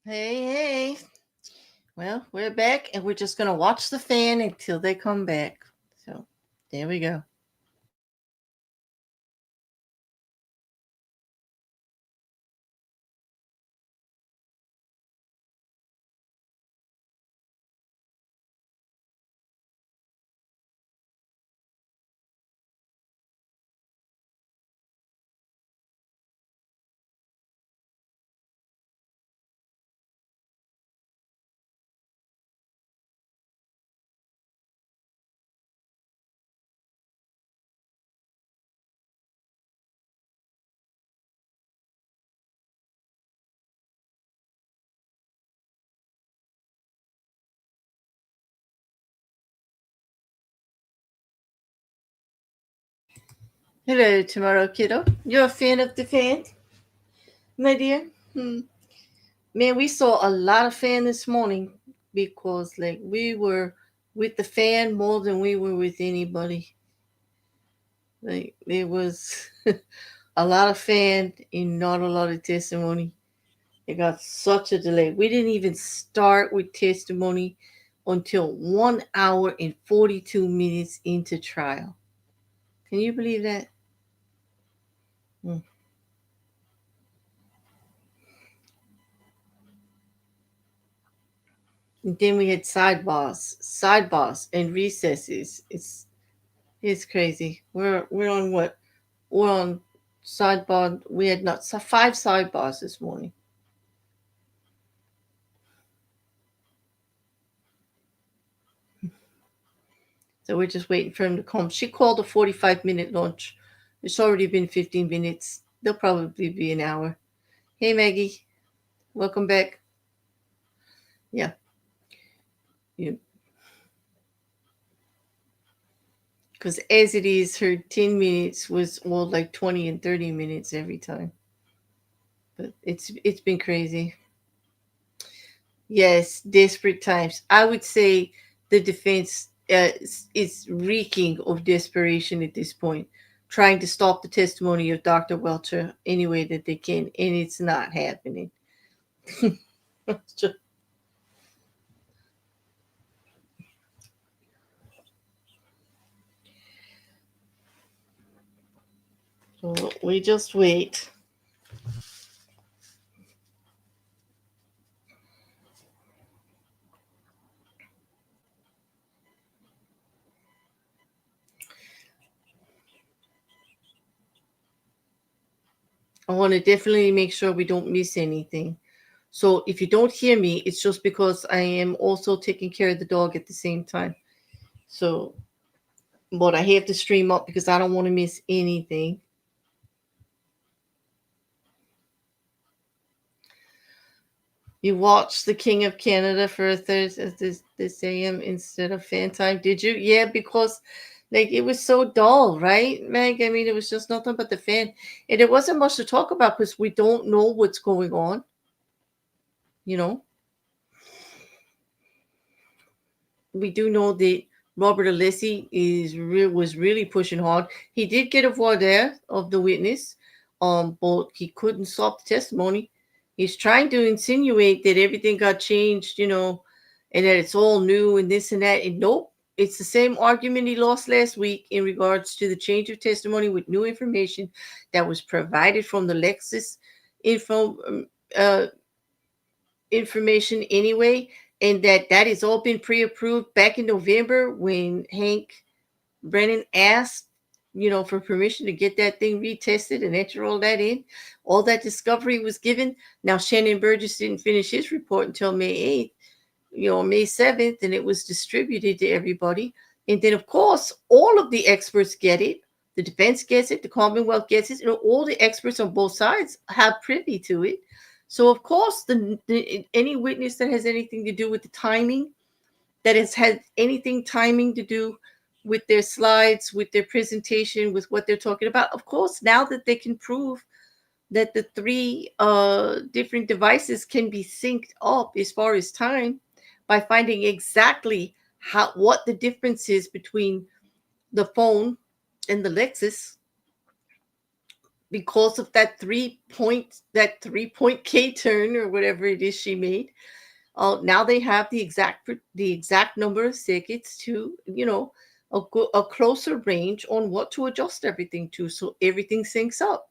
Hey, hey. Well, we're back and we're just going to watch the fan until they come back. So, there we go. Hello, tomorrow kiddo. You're a fan of the fan, my dear? Man, we saw a lot of fan this morning because, like, we were with the fan more than we were with anybody. Like, there was a lot of fan and not a lot of testimony. It got such a delay. We didn't even start with testimony until 1 hour and 42 minutes into trial. Can you believe that? Mm. And then we had sidebars, and recesses. It's crazy. We're on what? We're on sidebar. We had not five sidebars this morning. So we're just waiting for him to come. She called a 45-minute lunch. It's already been 15 minutes. They'll probably be an hour. Hey, Maggie. Welcome back. Yeah. Yeah. Because as it is, her 10 minutes was like 20 and 30 minutes every time. But it's been crazy. Yes, desperate times. I would say the defense is reeking of desperation at this point, trying to stop the testimony of Dr. Welcher any way that they can, and it's not happening. So we just wait. I want to definitely make sure we don't miss anything. So if you don't hear me, it's just because I am also taking care of the dog at the same time. So, but I have to stream up because I don't want to miss anything. You watched The King of Canada for a Thursday this AM instead of fan time, did you? Yeah, because like it was so dull, right, Meg? I mean, it was just nothing but the fan, and there wasn't much to talk about because we don't know what's going on. You know, we do know that Robert Alessi was really pushing hard. He did get a voir dire of the witness, but he couldn't stop the testimony. He's trying to insinuate that everything got changed, and that it's all new and this and that. And nope, it's the same argument he lost last week in regards to the change of testimony with new information that was provided from the Lexus info uh, information anyway, and that has all been pre-approved back in November when Hank Brennan asked, for permission to get that thing retested and enter all that in. All that discovery was given. Now Shannon Burgess didn't finish his report until May 8th, May 7th, and it was distributed to everybody. And then, of course, all of the experts get it. The defense gets it. The Commonwealth gets it. All the experts on both sides have privy to it. So, of course, any witness that has anything to do with the timing, that has had anything timing to do with their slides, with their presentation, with what they're talking about, of course, now that they can prove that the three different devices can be synced up as far as time by finding exactly what the difference is between the phone and the Lexus, because of that 3 point K turn or whatever it is she made. Now they have the exact number of circuits to, a closer range on what to adjust everything to, so everything syncs up.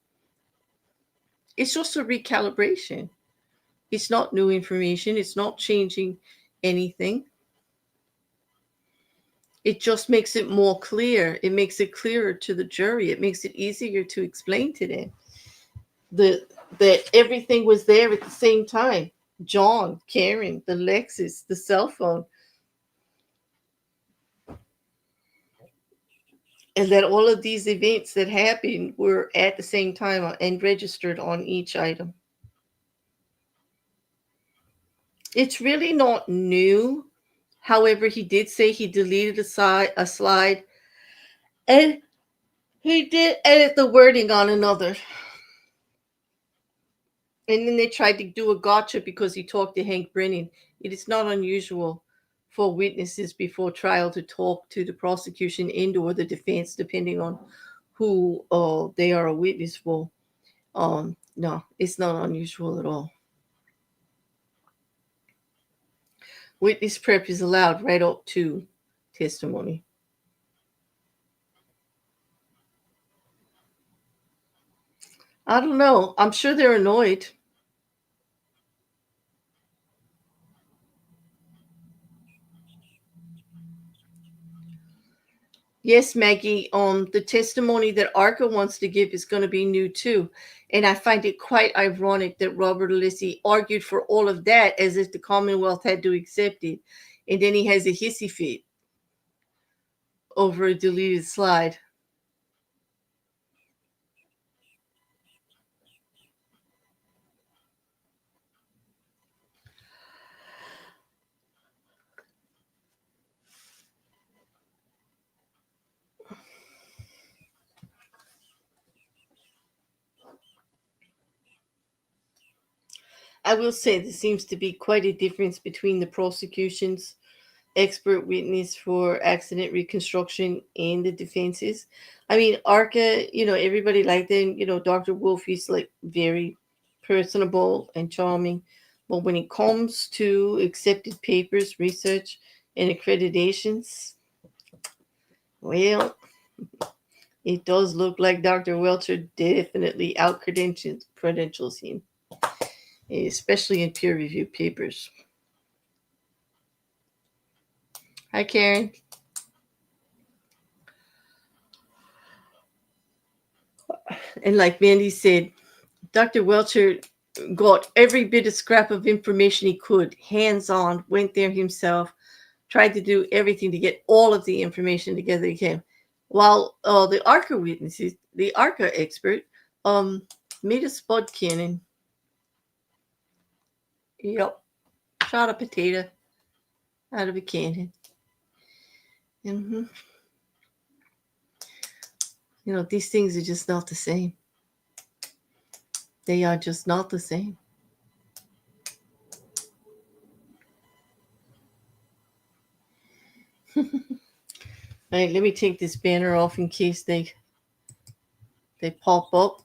It's just a recalibration. It's not new information. It's not changing anything. It just makes it more clear. It makes it clearer to the jury. It makes it easier to explain to them that everything was there at the same time. John, Karen, the Lexus, the cell phone, and that all of these events that happened were at the same time and registered on each item. It's really not new. However, he did say he deleted a slide, and he did edit the wording on another. And then they tried to do a gotcha because he talked to Hank Brennan. It is not unusual for witnesses before trial to talk to the prosecution and or the defense, depending on who they are a witness for. No, it's not unusual at all. Witness prep is allowed right up to testimony. I don't know. I'm sure they're annoyed. Yes, Maggie. The testimony that Arca wants to give is going to be new too, and I find it quite ironic that Robert Alessi argued for all of that as if the Commonwealth had to accept it, and then he has a hissy fit over a deleted slide. I will say there seems to be quite a difference between the prosecution's expert witness for accident reconstruction and the defenses. I mean, Arca, everybody liked him. Dr. Wolf, he's like very personable and charming. But when it comes to accepted papers, research, and accreditations, well, it does look like Dr. Welcher definitely out credentials him, especially in peer reviewed papers. Hi, Karen. And like Mandy said, Dr. Welcher got every bit of scrap of information he could, hands on, went there himself, tried to do everything to get all of the information together he can. While the ARCA witnesses, the ARCA expert, made a spud cannon. Yep. Shot a potato out of a cannon. Mm-hmm. These things are just not the same. They are just not the same. All right, let me take this banner off in case they pop up.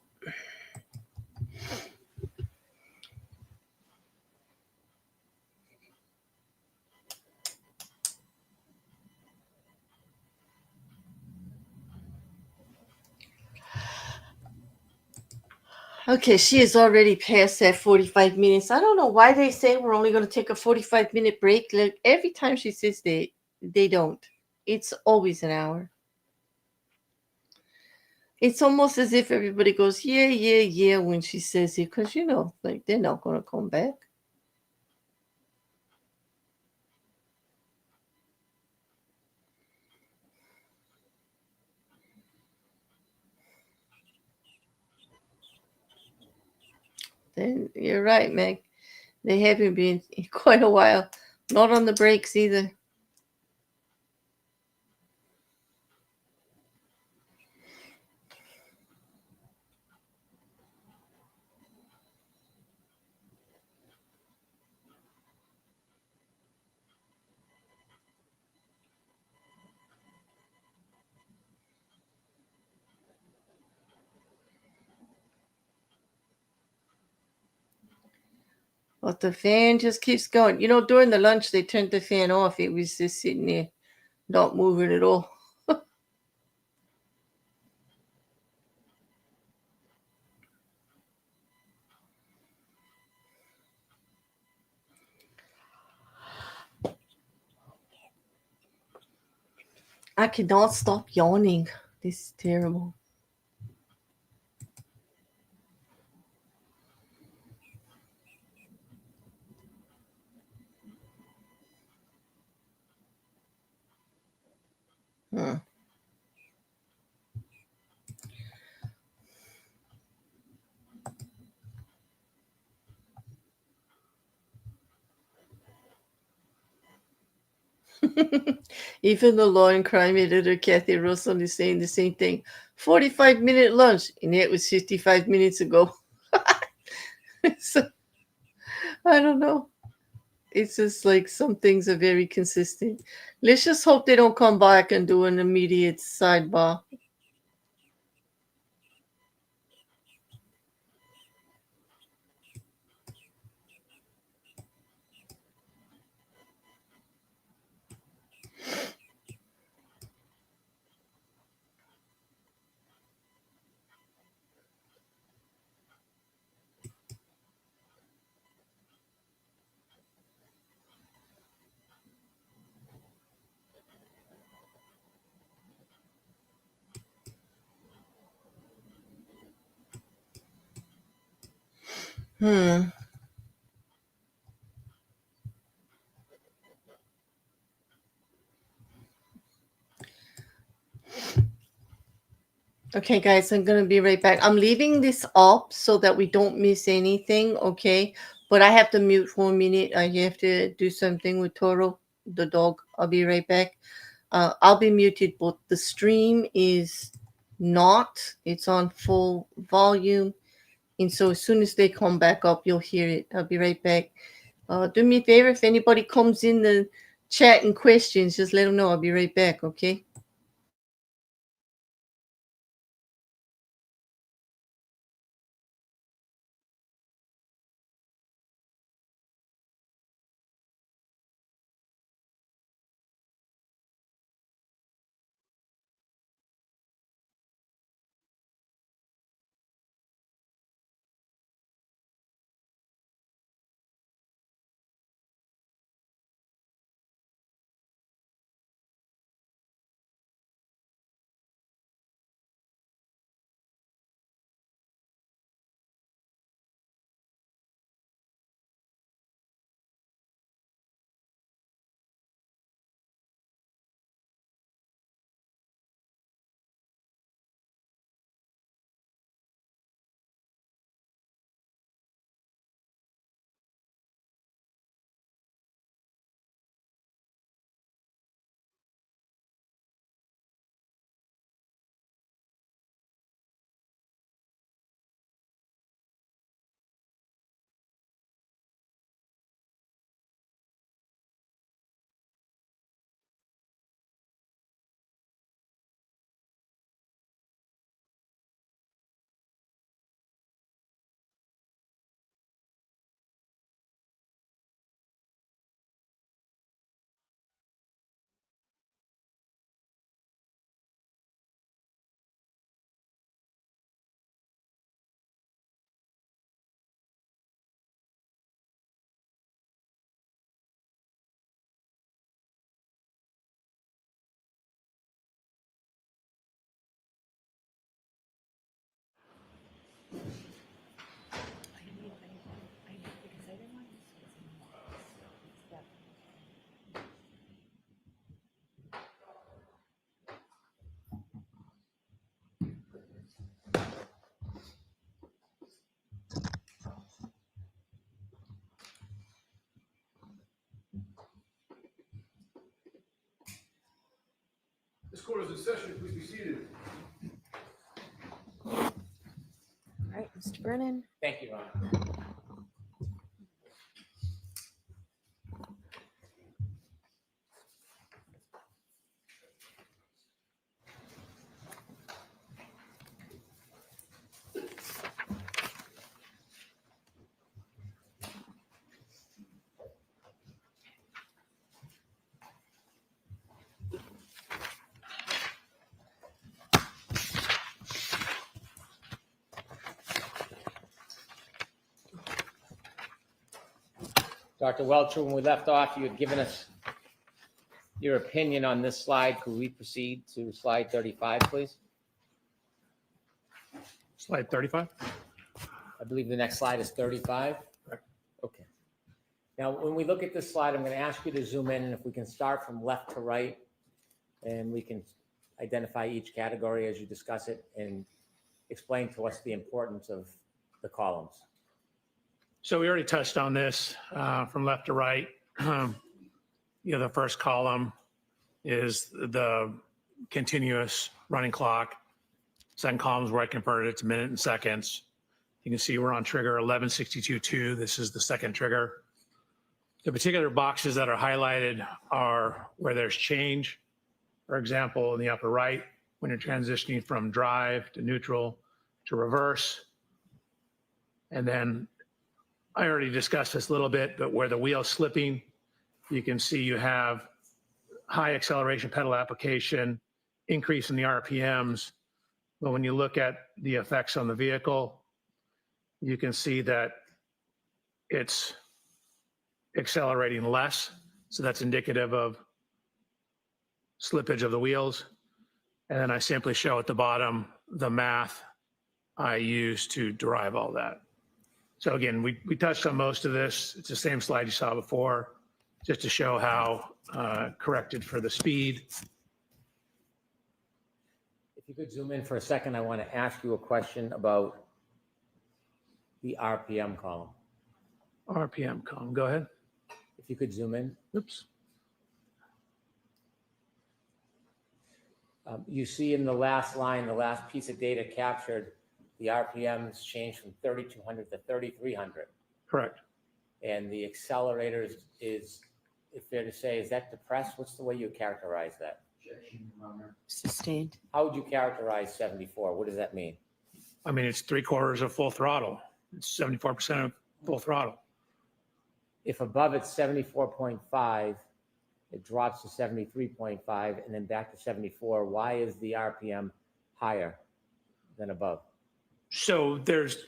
Okay, she is already past that 45 minutes. I don't know why they say we're only going to take a 45-minute break. Like every time she says they don't. It's always an hour. It's almost as if everybody goes, yeah, yeah, yeah, when she says it, because, like they're not going to come back. Then you're right, Meg. They haven't been in quite a while. Not on the breaks either. But the fan just keeps going. You know, during the lunch, they turned the fan off. It was just sitting there, not moving at all. I cannot stop yawning. This is terrible. Hmm. Even the law and crime editor, Kathy Russell, is saying the same thing. 45-minute lunch, and it was 55 minutes ago. So, I don't know. It's just like some things are very consistent. Let's just hope they don't come back and do an immediate sidebar. Hmm. Okay, guys, I'm going to be right back. I'm leaving this up so that we don't miss anything, okay? But I have to mute for a minute. I have to do something with Toro, the dog. I'll be right back. I'll be muted, but the stream is not. It's on full volume. And so as soon as they come back up, you'll hear it. I'll be right back. Do me a favor. If anybody comes in the chat and questions, just let them know. I'll be right back, okay? This court is in session. Please be seated. All right, Mr. Brennan. Thank you, Ron. Dr. Welcher, when we left off, you had given us your opinion on this slide. Could we proceed to slide 35, please? Slide 35. I believe the next slide is 35. Correct. Okay. Now, when we look at this slide, I'm going to ask you to zoom in, and if we can start from left to right, and we can identify each category as you discuss it and explain to us the importance of the columns. So we already touched on this from left to right. The first column is the continuous running clock. Second column is where I converted it to minute and seconds. You can see we're on trigger 1162.2. This is the second trigger. The particular boxes that are highlighted are where there's change. For example, in the upper right, when you're transitioning from drive to neutral to reverse. And then I already discussed this a little bit, but where the wheel's slipping, you can see you have high acceleration pedal application, increase in the RPMs. But when you look at the effects on the vehicle, you can see that it's accelerating less. So that's indicative of slippage of the wheels. And then I simply show at the bottom the math I use to derive all that. So again, we touched on most of this. It's the same slide you saw before, just to show how corrected for the speed. If you could zoom in for a second, I want to ask you a question about the RPM column. RPM column, go ahead. If you could zoom in. Oops. You see in the last line, the last piece of data captured, the RPMs changed from 3,200 to 3,300. Correct. And the accelerators is, if fair to say, is that depressed? What's the way you characterize that? Sustained. How would you characterize 74? What does that mean? I mean, it's 3/4 of full throttle. It's 74% of full throttle. If above it's 74.5, it drops to 73.5 and then back to 74. Why is the RPM higher than above? So there's,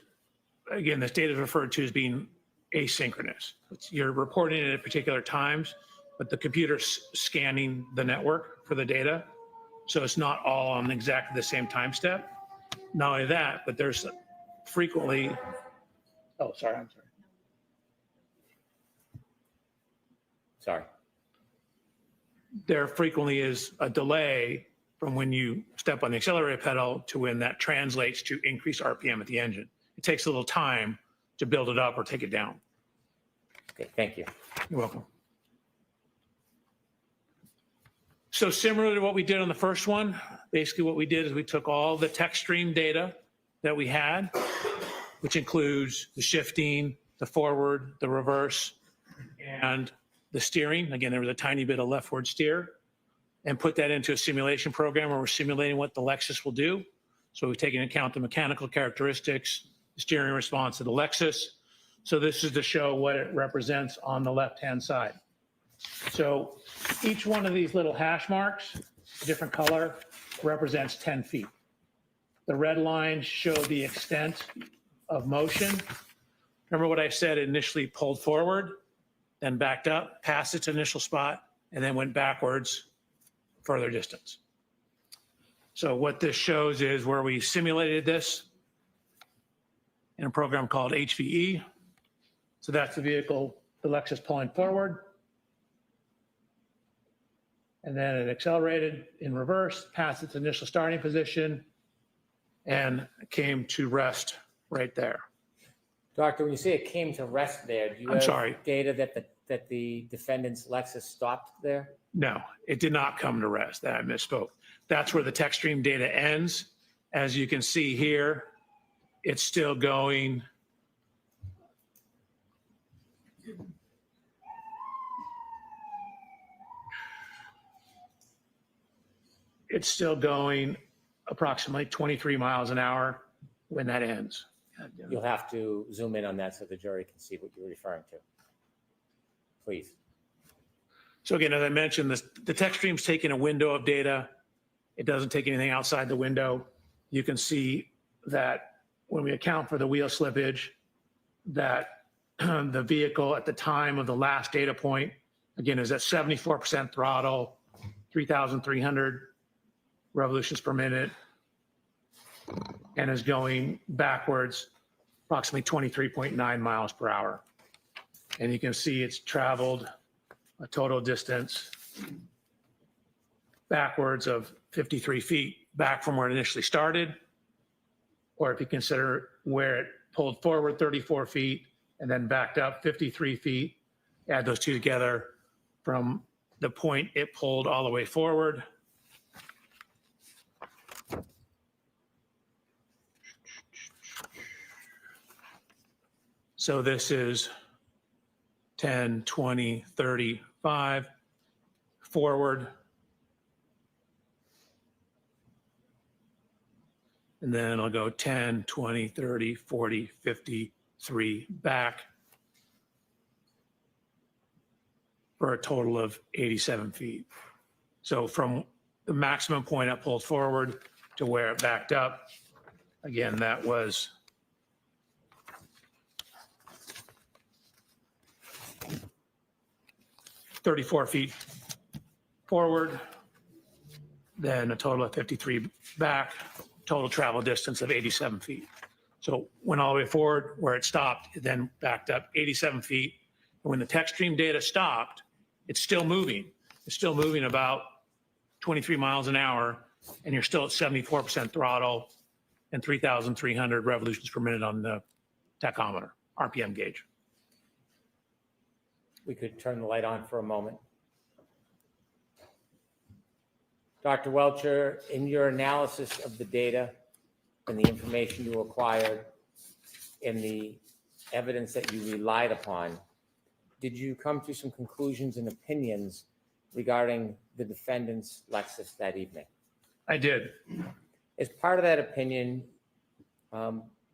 again, this data is referred to as being asynchronous. You're reporting it at particular times, but the computer's scanning the network for the data. So it's not all on exactly the same time step. Not only that, but there's frequently, I'm sorry. Sorry. There frequently is a delay from when you step on the accelerator pedal to when that translates to increased RPM at the engine. It takes a little time to build it up or take it down. Okay, thank you. You're welcome. So similar to what we did on the first one, basically what we did is we took all the text stream data that we had, which includes the shifting, the forward, the reverse, and the steering. Again, there was a tiny bit of leftward steer, and put that into a simulation program where we're simulating what the Lexus will do. So we've taken into account the mechanical characteristics, the steering response of the Lexus. So this is to show what it represents on the left-hand side. So each one of these little hash marks, different color, represents 10 feet. The red lines show the extent of motion. Remember what I said, it initially pulled forward, then backed up, past its initial spot, and then went backwards further distance. So what this shows is where we simulated this in a program called HVE. So that's the vehicle, the Lexus pulling forward. And then it accelerated in reverse, past its initial starting position, and came to rest right there. Doctor, when you say it came to rest there, do you have data that the defendant's Lexus stopped there? No, it did not come to rest. That I misspoke. That's where the text stream data ends. As you can see here, it's still going. It's still going approximately 23 miles an hour when that ends. You'll have to zoom in on that so the jury can see what you're referring to. Please. So again, as I mentioned, the text stream's taking a window of data. It doesn't take anything outside the window. You can see that when we account for the wheel slippage, that the vehicle at the time of the last data point, again, is at 74% throttle, 3,300 revolutions per minute, and is going backwards approximately 23.9 miles per hour. And you can see it's traveled a total distance backwards of 53 feet back from where it initially started, or if you consider where it pulled forward 34 feet and then backed up 53 feet, add those two together from the point it pulled all the way forward. So this is 10, 20, 35 forward. And then I'll go 10, 20, 30, 40, 53 back for a total of 87 feet. So from the maximum point it pulled forward to where it backed up, again, that was 34 feet forward, then a total of 53 back, total travel distance of 87 feet. So went all the way forward where it stopped, it then backed up 87 feet. And when the tech stream data stopped, it's still moving. It's still moving about 23 miles an hour, and you're still at 74% throttle and 3,300 revolutions per minute on the tachometer, RPM gauge. We could turn the light on for a moment. Dr. Welcher, in your analysis of the data and the information you acquired and the evidence that you relied upon, did you come to some conclusions and opinions regarding the defendant's Lexus that evening? I did. As part of that opinion,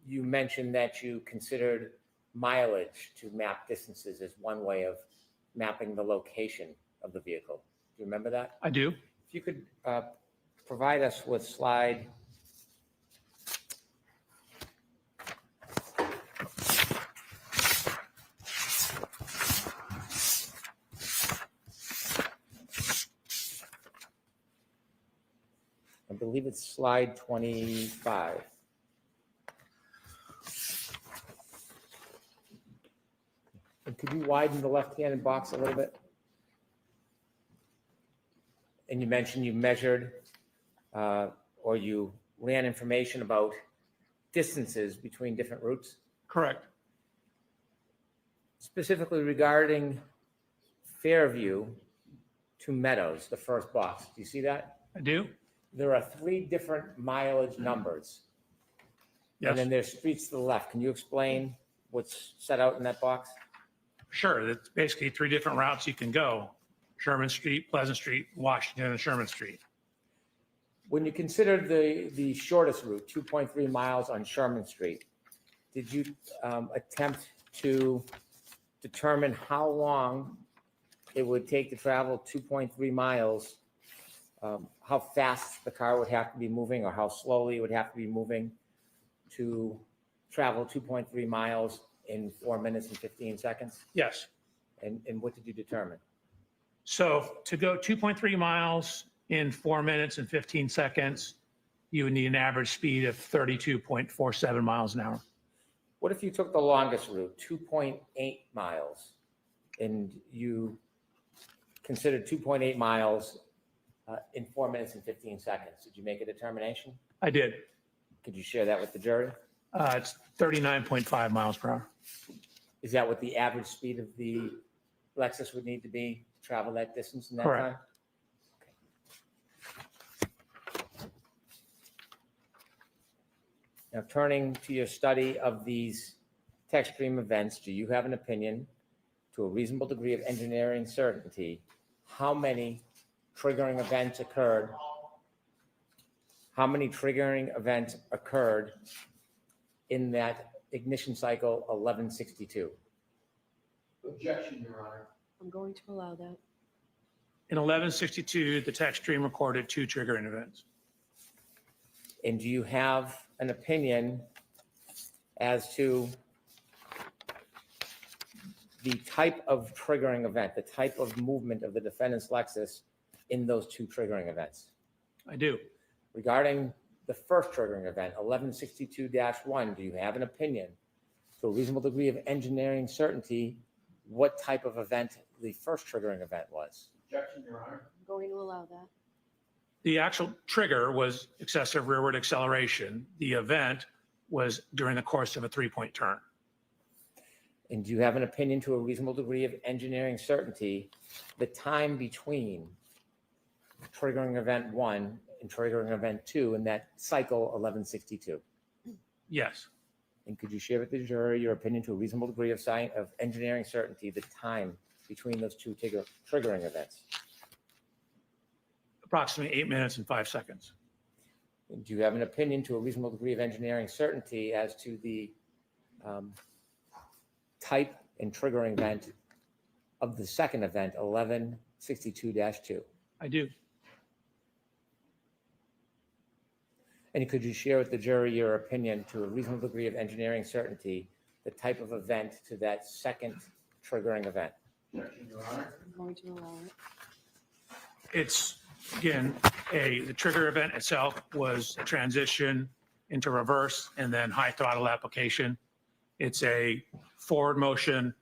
you mentioned that you considered mileage to map distances as one way of mapping the location of the vehicle. Do you remember that? I do. If you could provide us with slide. I believe it's slide 25. And could you widen the left-hand box a little bit? And you mentioned you measured or you ran information about distances between different routes, Correct. specifically regarding Fairview to Meadows, the first box. Do you see that? I do. There are 3 different mileage numbers. Yes. And then there's streets to the left. Can you explain what's set out in that box? Sure. It's basically 3 different routes you can go: Sherman Street, Pleasant Street, Washington, and Sherman Street. When you considered the shortest route, 2.3 miles on Sherman Street, did you attempt to determine how long it would take to travel 2.3 miles, how fast the car would have to be moving or how slowly it would have to be moving to travel 2.3 miles in 4 minutes and 15 seconds? Yes. And what did you determine? So to go 2.3 miles in 4 minutes and 15 seconds, you would need an average speed of 32.47 miles an hour. What if you took the longest route, 2.8 miles, and you considered 2.8 miles in 4 minutes and 15 seconds? Did you make a determination? I did. Could you share that with the jury? It's 39.5 miles per hour. Is that what the average speed of the Lexus would need to be to travel that distance in that Correct. time? Okay. Now, turning to your study of these tech stream events, do you have an opinion, to a reasonable degree of engineering certainty, how many triggering events occurred? How many triggering events occurred in that ignition cycle 1162? Objection, Your Honor. I'm going to allow that. In 1162, the tech stream recorded 2 triggering events. And do you have an opinion as to the type of triggering event, the type of movement of the defendant's Lexus in those two triggering events? I do. Regarding the first triggering event, 1162-1, do you have an opinion to a reasonable degree of engineering certainty what type of event the first triggering event was? Objection, Your Honor. I'm going to allow that. The actual trigger was excessive rearward acceleration. The event was during the course of a 3-point turn. And do you have an opinion to a reasonable degree of engineering certainty the time between triggering event 1 and triggering event 2 in that cycle 1162? Yes, And could you share with the jury your opinion to a reasonable degree of engineering certainty the time between those two triggering events? approximately 8 minutes and 5 seconds. And do you have an opinion to a reasonable degree of engineering certainty as to the type and triggering event of the second event, 1162-2? I do. And could you share with the jury your opinion to a reasonable degree of engineering certainty the type of event to that second triggering event? Objection, Your Honor. I'm going to allow it. It's, again, the trigger event itself was a transition into reverse and then high throttle application. It's a forward motion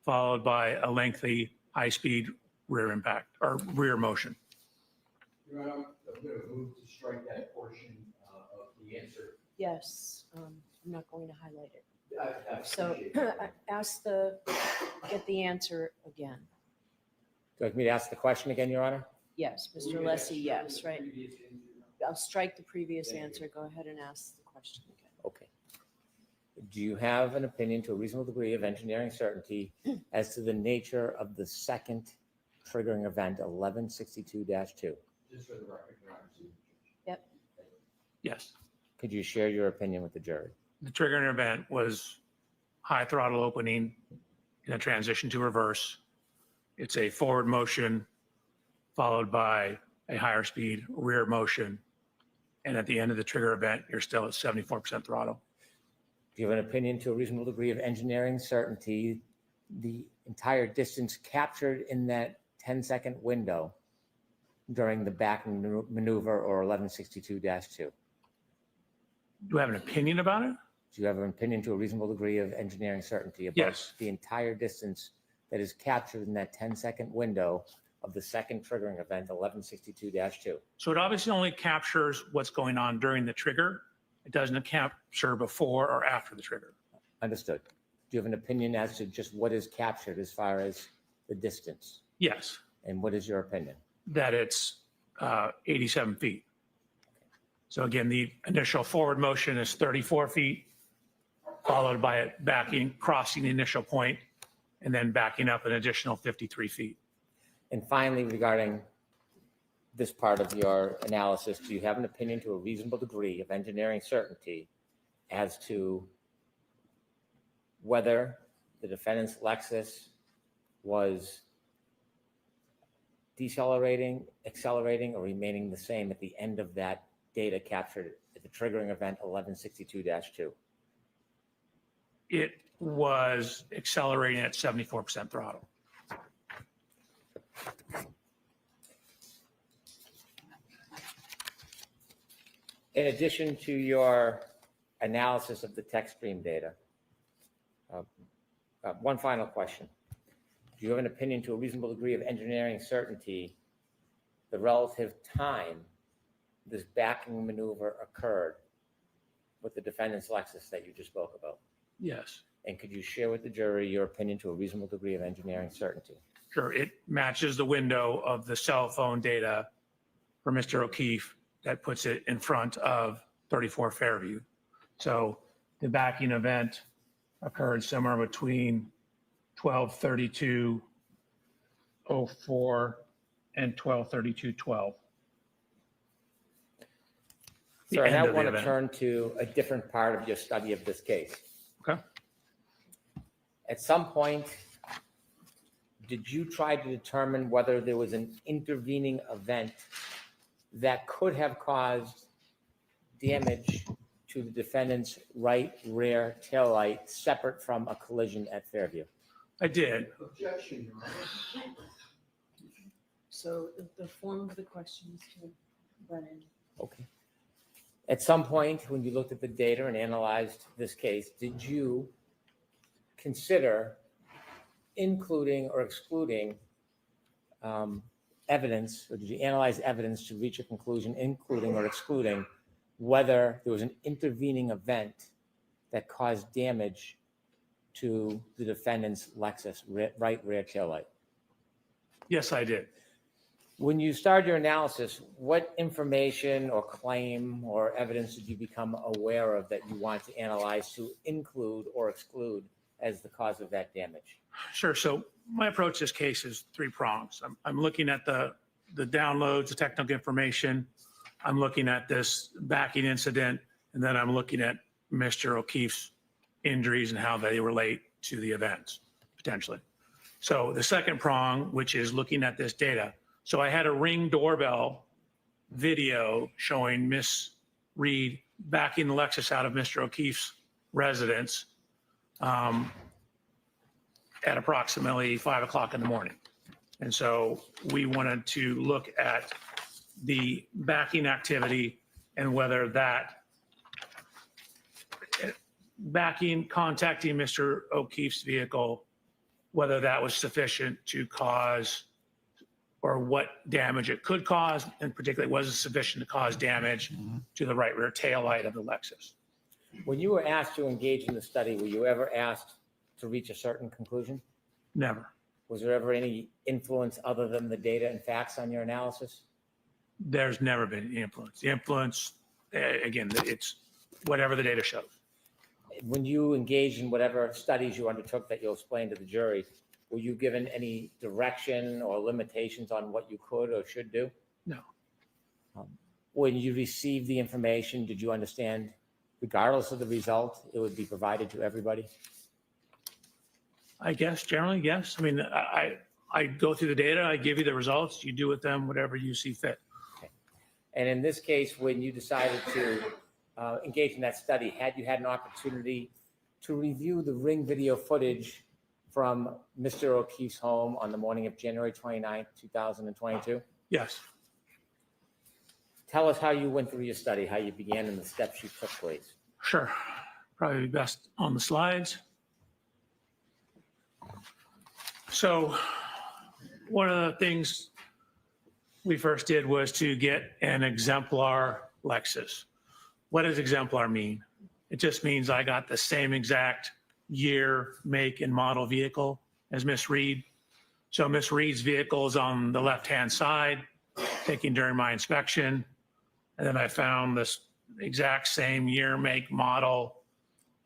followed by a lengthy high-speed rear impact or rear motion. Your Honor, I'm going to move to strike that portion of the answer. Yes, I'm not going to highlight it. I So appreciate that. get the answer again. Do you like me to ask the question again, Your Honor? Yes, Mr. Alessi, yes, right? I'll strike the previous answer. Go ahead and ask the question again. Okay. Do you have an opinion to a reasonable degree of engineering certainty as to the nature of the second triggering event, 1162-2? Just for the record, Your Honor. Yes. Could you share your opinion with the jury? The triggering event was high throttle opening in a transition to reverse. It's a forward motion followed by a higher speed rear motion. And at the end of the trigger event, you're still at 74% throttle. Do you have an opinion to a reasonable degree of engineering certainty the entire distance captured in that 10-second window during the back maneuver or 1162-2? Do I have an opinion about it? Do you have an opinion to a reasonable degree of engineering certainty about Yes. the entire distance that is captured in that 10-second window of the second triggering event, 1162-2? So it obviously only captures what's going on during the trigger. It doesn't capture before or after the trigger. Understood. Do you have an opinion as to just what is captured as far as the distance? Yes, And what is your opinion? that it's 87 feet. So again, the initial forward motion is 34 feet, followed by it backing, crossing the initial point, and then backing up an additional 53 feet. And finally, regarding this part of your analysis, do you have an opinion to a reasonable degree of engineering certainty as to whether the defendant's Lexus was decelerating, accelerating, or remaining the same at the end of that data captured at the triggering event 1162-2? It was accelerating at 74% throttle. In addition to your analysis of the text stream data, one final question. Do you have an opinion to a reasonable degree of engineering certainty the relative time this backing maneuver occurred with the defendant's Lexus that you just spoke about? Yes, And could you share with the jury your opinion to a reasonable degree of engineering certainty? sure. It matches the window of the cell phone data for Mr. O'Keefe that puts it in front of 34 Fairview. So the backing event occurred somewhere between 12:32:04 and 12:32:12. The Sir, I end now of the want to event. turn to a different part of your study of this case. Okay. At some point, did you try to determine whether there was an intervening event that could have caused damage to the defendant's right rear taillight separate from a collision at Fairview? I did. Objection, Your Honor. So the form of the question is to Brennan. Okay. At some point, when you looked at the data and analyzed this case, did you consider including or excluding evidence, or did you analyze evidence to reach a conclusion, including or excluding whether there was an intervening event that caused damage to the defendant's Lexus right rear taillight? Yes, I did. When you started your analysis, what information or claim or evidence did you become aware of that you want to analyze to include or exclude as the cause of that damage? Sure. So my approach to this case is three prongs. I'm looking at the downloads, the technical information. I'm looking at this backing incident, and then I'm looking at Mr. O'Keefe's injuries and how they relate to the events, potentially. So the second prong, which is looking at this data. So I had a Ring doorbell video showing Miss Reed backing the Lexus out of Mr. O'Keefe's residence at approximately 5 o'clock in the morning. And so we wanted to look at the backing activity and whether that contacting Mr. O'Keefe's vehicle, whether that was sufficient to cause, or what damage it could cause, and particularly was it sufficient to cause damage to the right rear tail light of the Lexus. When you were asked to engage in the study, were you ever asked to reach a certain conclusion? Never. Was there ever any influence other than the data and facts on your analysis? There's never been any influence. The influence, again, it's whatever the data shows. When you engaged in whatever studies you undertook that you'll explain to the jury, were you given any direction or limitations on what you could or should do? No. When you received the information, did you understand, regardless of the result, it would be provided to everybody? I guess generally, yes. I mean, I go through the data, I give you the results, you do with them whatever you see fit. Okay. And in this case, when you decided to engage in that study, had you had an opportunity to review the Ring video footage from Mr. O'Keefe's home on the morning of January 29th, 2022? Yes. Tell us how you went through your study, how you began, and the steps you took, please. Sure. Probably best on the slides. So one of the things we first did was to get an exemplar Lexus. What does exemplar mean? It just means I got the same exact year, make, and model vehicle as Miss Reed. So Miss Reed's vehicle is on the left-hand side, taken during my inspection. And then I found this exact same year, make, model,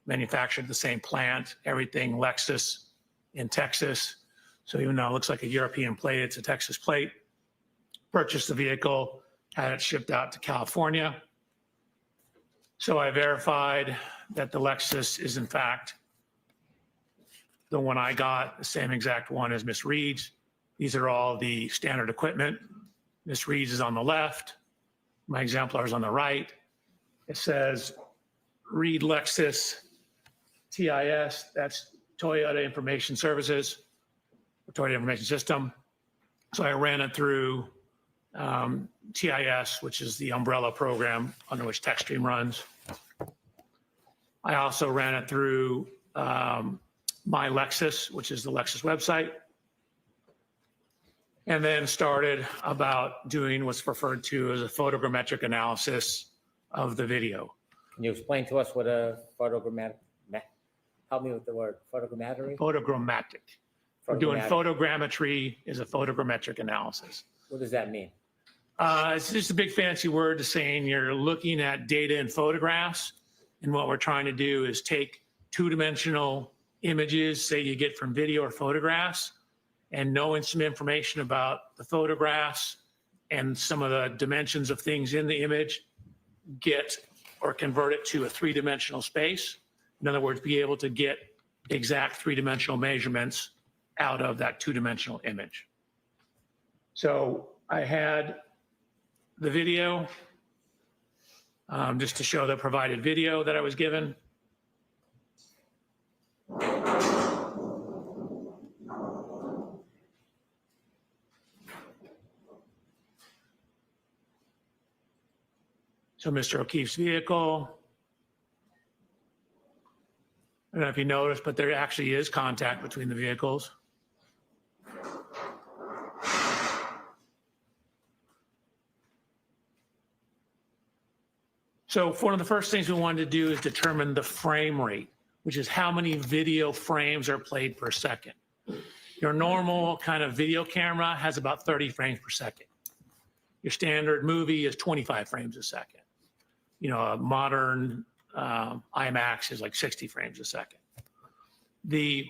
manufactured at the same plant, everything Lexus in Texas. So even though it looks like a European plate, it's a Texas plate. Purchased the vehicle, had it shipped out to California. So I verified that the Lexus is in fact the one I got, the same exact one as Miss Reed's. These are all the standard equipment. Miss Reed's is on the left. My exemplar is on the right. It says Reed Lexus TIS, that's Toyota Information Services, or Toyota Information System. So I ran it through TIS, which is the umbrella program under which TechStream runs. I also ran it through My Lexus, which is the Lexus website. And then started about doing what's referred to as a photogrammetric analysis of the video. Can you explain to us what a photogrammetric, help me with the word, photogrammetry? Photogrammetric. We're doing photogrammetry is a photogrammetric analysis. What does that mean? It's just a big fancy word to saying you're looking at data and photographs. And what we're trying to do is take two-dimensional images, say you get from video or photographs, and knowing some information about the photographs and some of the dimensions of things in the image, get or convert it to a three-dimensional space. In other words, be able to get exact three-dimensional measurements out of that two-dimensional image. So I had the video just to show the provided video that I was given. So Mr. O'Keefe's vehicle. I don't know if you noticed, but there actually is contact between the vehicles. So one of the first things we wanted to do is determine the frame rate, which is how many video frames are played per second. Your normal kind of video camera has about 30 frames per second. Your standard movie is 25 frames a second. You know, a modern IMAX is like 60 frames a second. The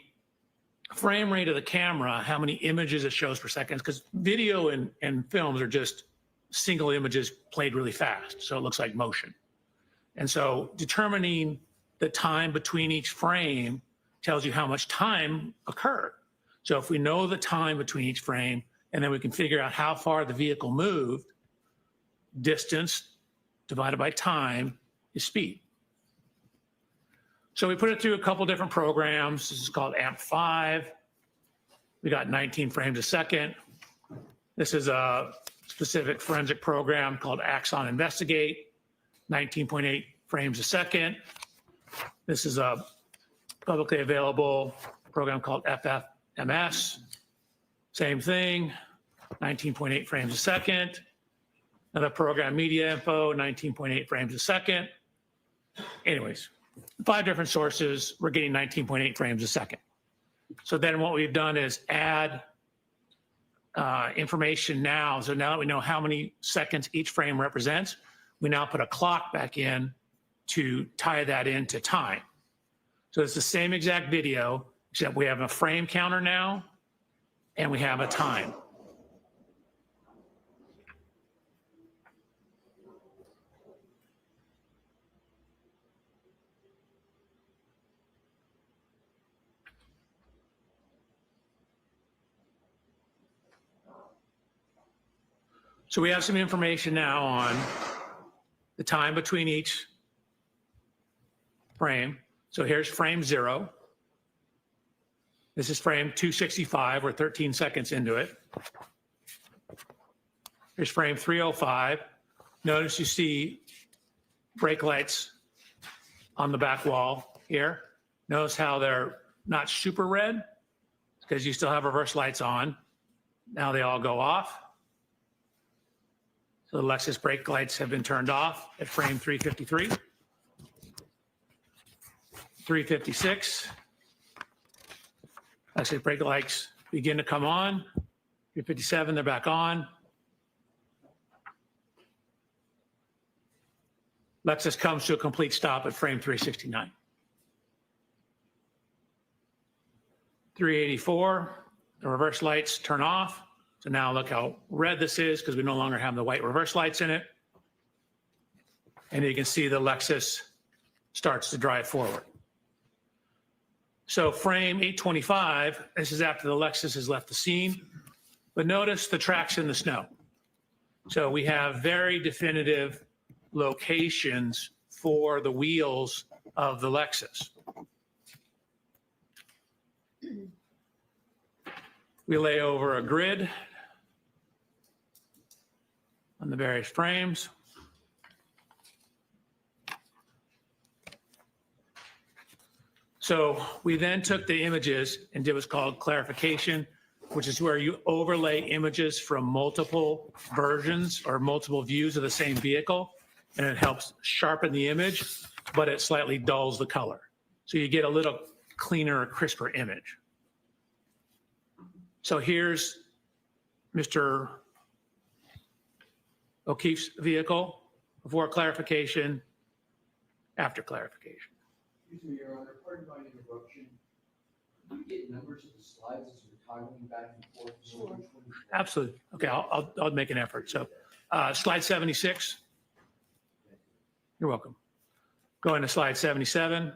frame rate of the camera, how many images it shows per second, because video and films are just single images played really fast. So it looks like motion. And so determining the time between each frame tells you how much time occurred. So if we know the time between each frame, and then we can figure out how far the vehicle moved, distance divided by time is speed. So we put it through a couple different programs. This is called AMP5. We got 19 frames a second. This is a specific forensic program called Axon Investigate, 19.8 frames a second. This is a publicly available program called FFMS. Same thing, 19.8 frames a second. Another program, Media Info, 19.8 frames a second. Anyways, 5 different sources, we're getting 19.8 frames a second. So then what we've done is add information now. So now that we know how many seconds each frame represents, we now put a clock back in to tie that into time. So it's the same exact video, except we have a frame counter now, and we have a time. So we have some information now on the time between each frame. So here's frame 0. This is frame 265. We're 13 seconds into it. Here's frame 305. Notice you see brake lights on the back wall here. Notice how they're not super red because you still have reverse lights on. Now they all go off. So the Lexus brake lights have been turned off at frame 353. 356. Lexus brake lights begin to come on. 357, they're back on. Lexus comes to a complete stop at frame 369. 384, the reverse lights turn off. So now look how red this is because we no longer have the white reverse lights in it. And you can see the Lexus starts to drive forward. So frame 825, this is after the Lexus has left the scene. But notice the tracks in the snow. So we have very definitive locations for the wheels of the Lexus. We lay over a grid on the various frames. So we then took the images and did what's called clarification, which is where you overlay images from multiple versions or multiple views of the same vehicle, and it helps sharpen the image, but it slightly dulls the color. So you get a little cleaner, crisper image. So here's Mr. O'Keefe's vehicle before clarification, after clarification. Excuse me, Your Honor, pardon my interruption. Can you get numbers of the slides as we're toggling back and forth? Sure. Absolutely. Okay, I'll make an effort. So slide 76. You're welcome. Going to slide 77.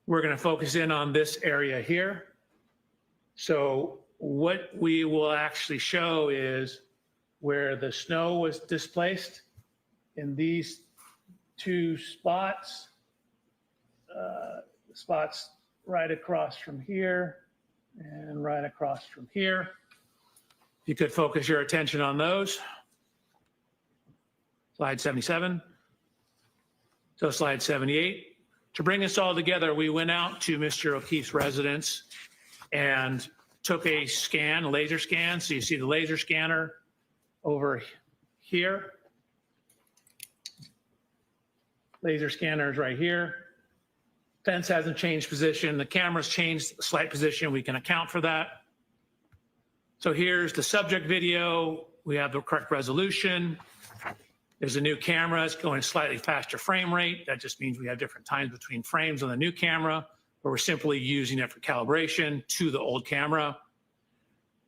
We're going to focus in on this area here. So what we will actually show is where the snow was displaced in these 2 spots, spots right across from here and right across from here. If you could focus your attention on those. Slide 77. So slide 78. To bring this all together, we went out to Mr. O'Keefe's residence and took a scan, a laser scan. So you see the laser scanner over here. Laser scanner is right here. Fence hasn't changed position. The camera's changed a slight position. We can account for that. So here's the subject video. We have the correct resolution. There's a new camera. It's going slightly faster frame rate. That just means we have different times between frames on the new camera, but we're simply using it for calibration to the old camera.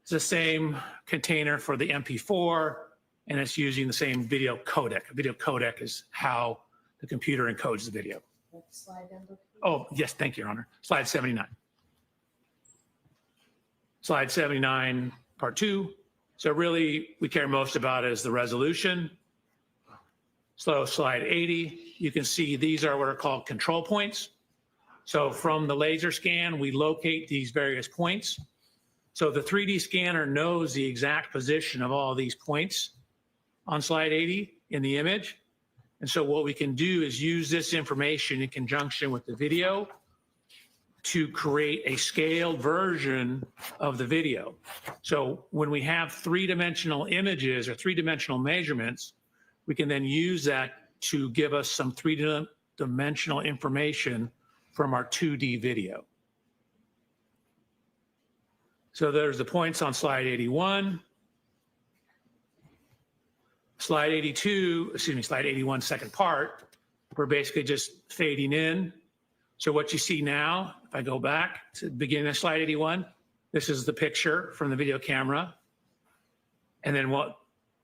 It's the same container for the MP4, and it's using the same video codec. A video codec is how the computer encodes the video. Next slide number. Oh, yes, thank you, Your Honor. Slide 79. Slide 79, part 2. So really, we care most about is the resolution. So slide 80, you can see these are what are called control points. So from the laser scan, we locate these various points. So the 3D scanner knows the exact position of all these points on slide 80 in the image. And so what we can do is use this information in conjunction with the video to create a scaled version of the video. So when we have three-dimensional images or three-dimensional measurements, we can then use that to give us some three-dimensional information from our 2D video. So there's the points on slide 81. Slide 82, excuse me, slide 81, second part, we're basically just fading in. So what you see now, if I go back to the beginning of slide 81, this is the picture from the video camera. And then what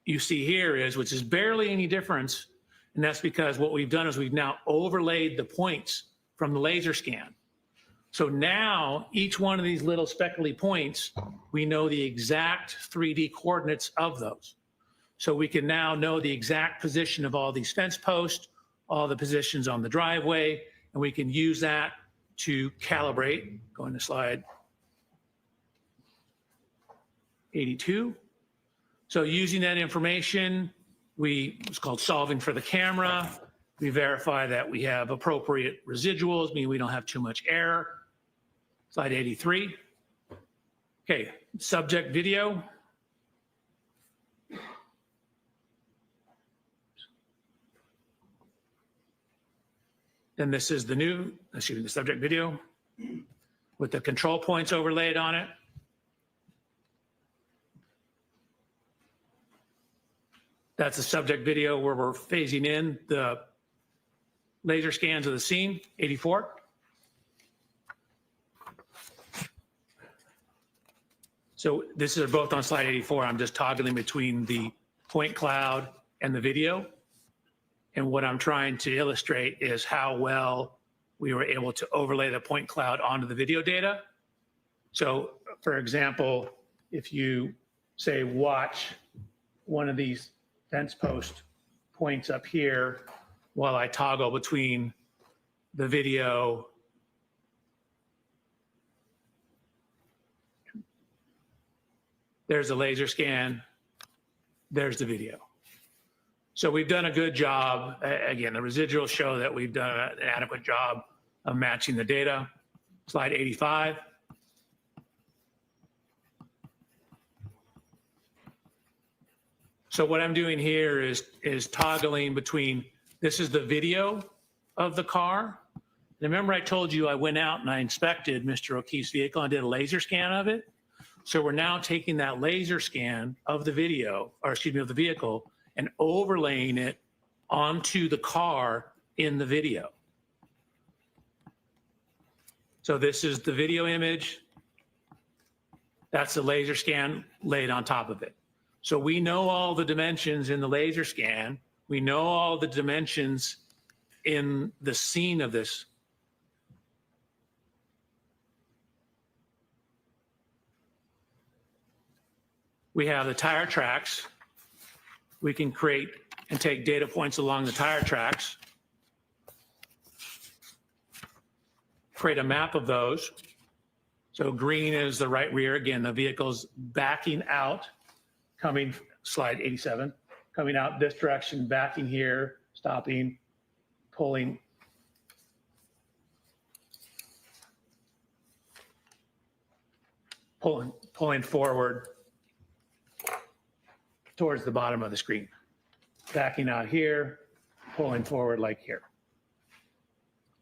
you see here is, which is barely any difference, and that's because what we've done is we've now overlaid the points from the laser scan. So now each one of these little speckly points, we know the exact 3D coordinates of those. So we can now know the exact position of all these fence posts, all the positions on the driveway, and we can use that to calibrate. Going to slide 82. So using that information, it's called solving for the camera. We verify that we have appropriate residuals, meaning we don't have too much error. Slide 83. Okay, subject video. Then this is the subject video with the control points overlaid on it. That's the subject video where we're phasing in the laser scans of the scene, 84. So this is both on slide 84. I'm just toggling between the point cloud and the video. And what I'm trying to illustrate is how well we were able to overlay the point cloud onto the video data. So for example, if you say watch one of these fence post points up here while I toggle between the video there's a laser scan, there's the video. So we've done a good job. Again, the residuals show that we've done an adequate job of matching the data. Slide 85. So what I'm doing here is toggling between, this is the video of the car. And remember I told you I went out and I inspected Mr. O'Keefe's vehicle and did a laser scan of it. So we're now taking that laser scan of the video, or excuse me, of the vehicle, and overlaying it onto the car in the video. So this is the video image. That's the laser scan laid on top of it. So we know all the dimensions in the laser scan. We know all the dimensions in the scene of this. We have the tire tracks. We can create and take data points along the tire tracks, create a map of those. So green is the right rear. Again, the vehicle's backing out, slide 87, coming out this direction, backing here, stopping, pulling. Pulling forward towards the bottom of the screen. Backing out here, pulling forward like here.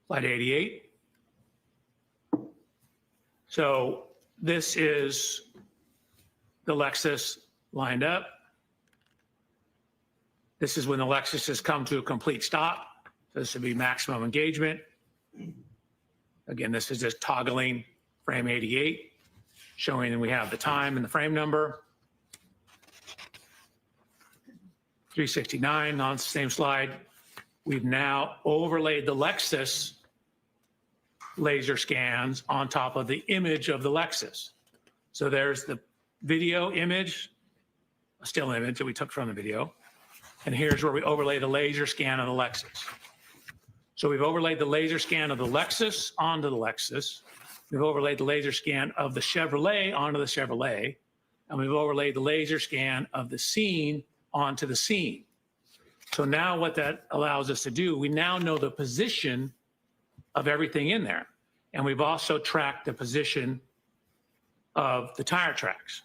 Slide 88. So this is the Lexus lined up. This is when the Lexus has come to a complete stop. So this would be maximum engagement. Again, this is just toggling frame 88, showing that we have the time and the frame number. 369 on the same slide. We've now overlaid the Lexus laser scans on top of the image of the Lexus. So there's the video image, a still image that we took from the video. And here's where we overlay the laser scan of the Lexus. So we've overlaid the laser scan of the Lexus onto the Lexus. We've overlaid the laser scan of the Chevrolet onto the Chevrolet. And we've overlaid the laser scan of the scene onto the scene. So now what that allows us to do, we now know the position of everything in there. And we've also tracked the position of the tire tracks.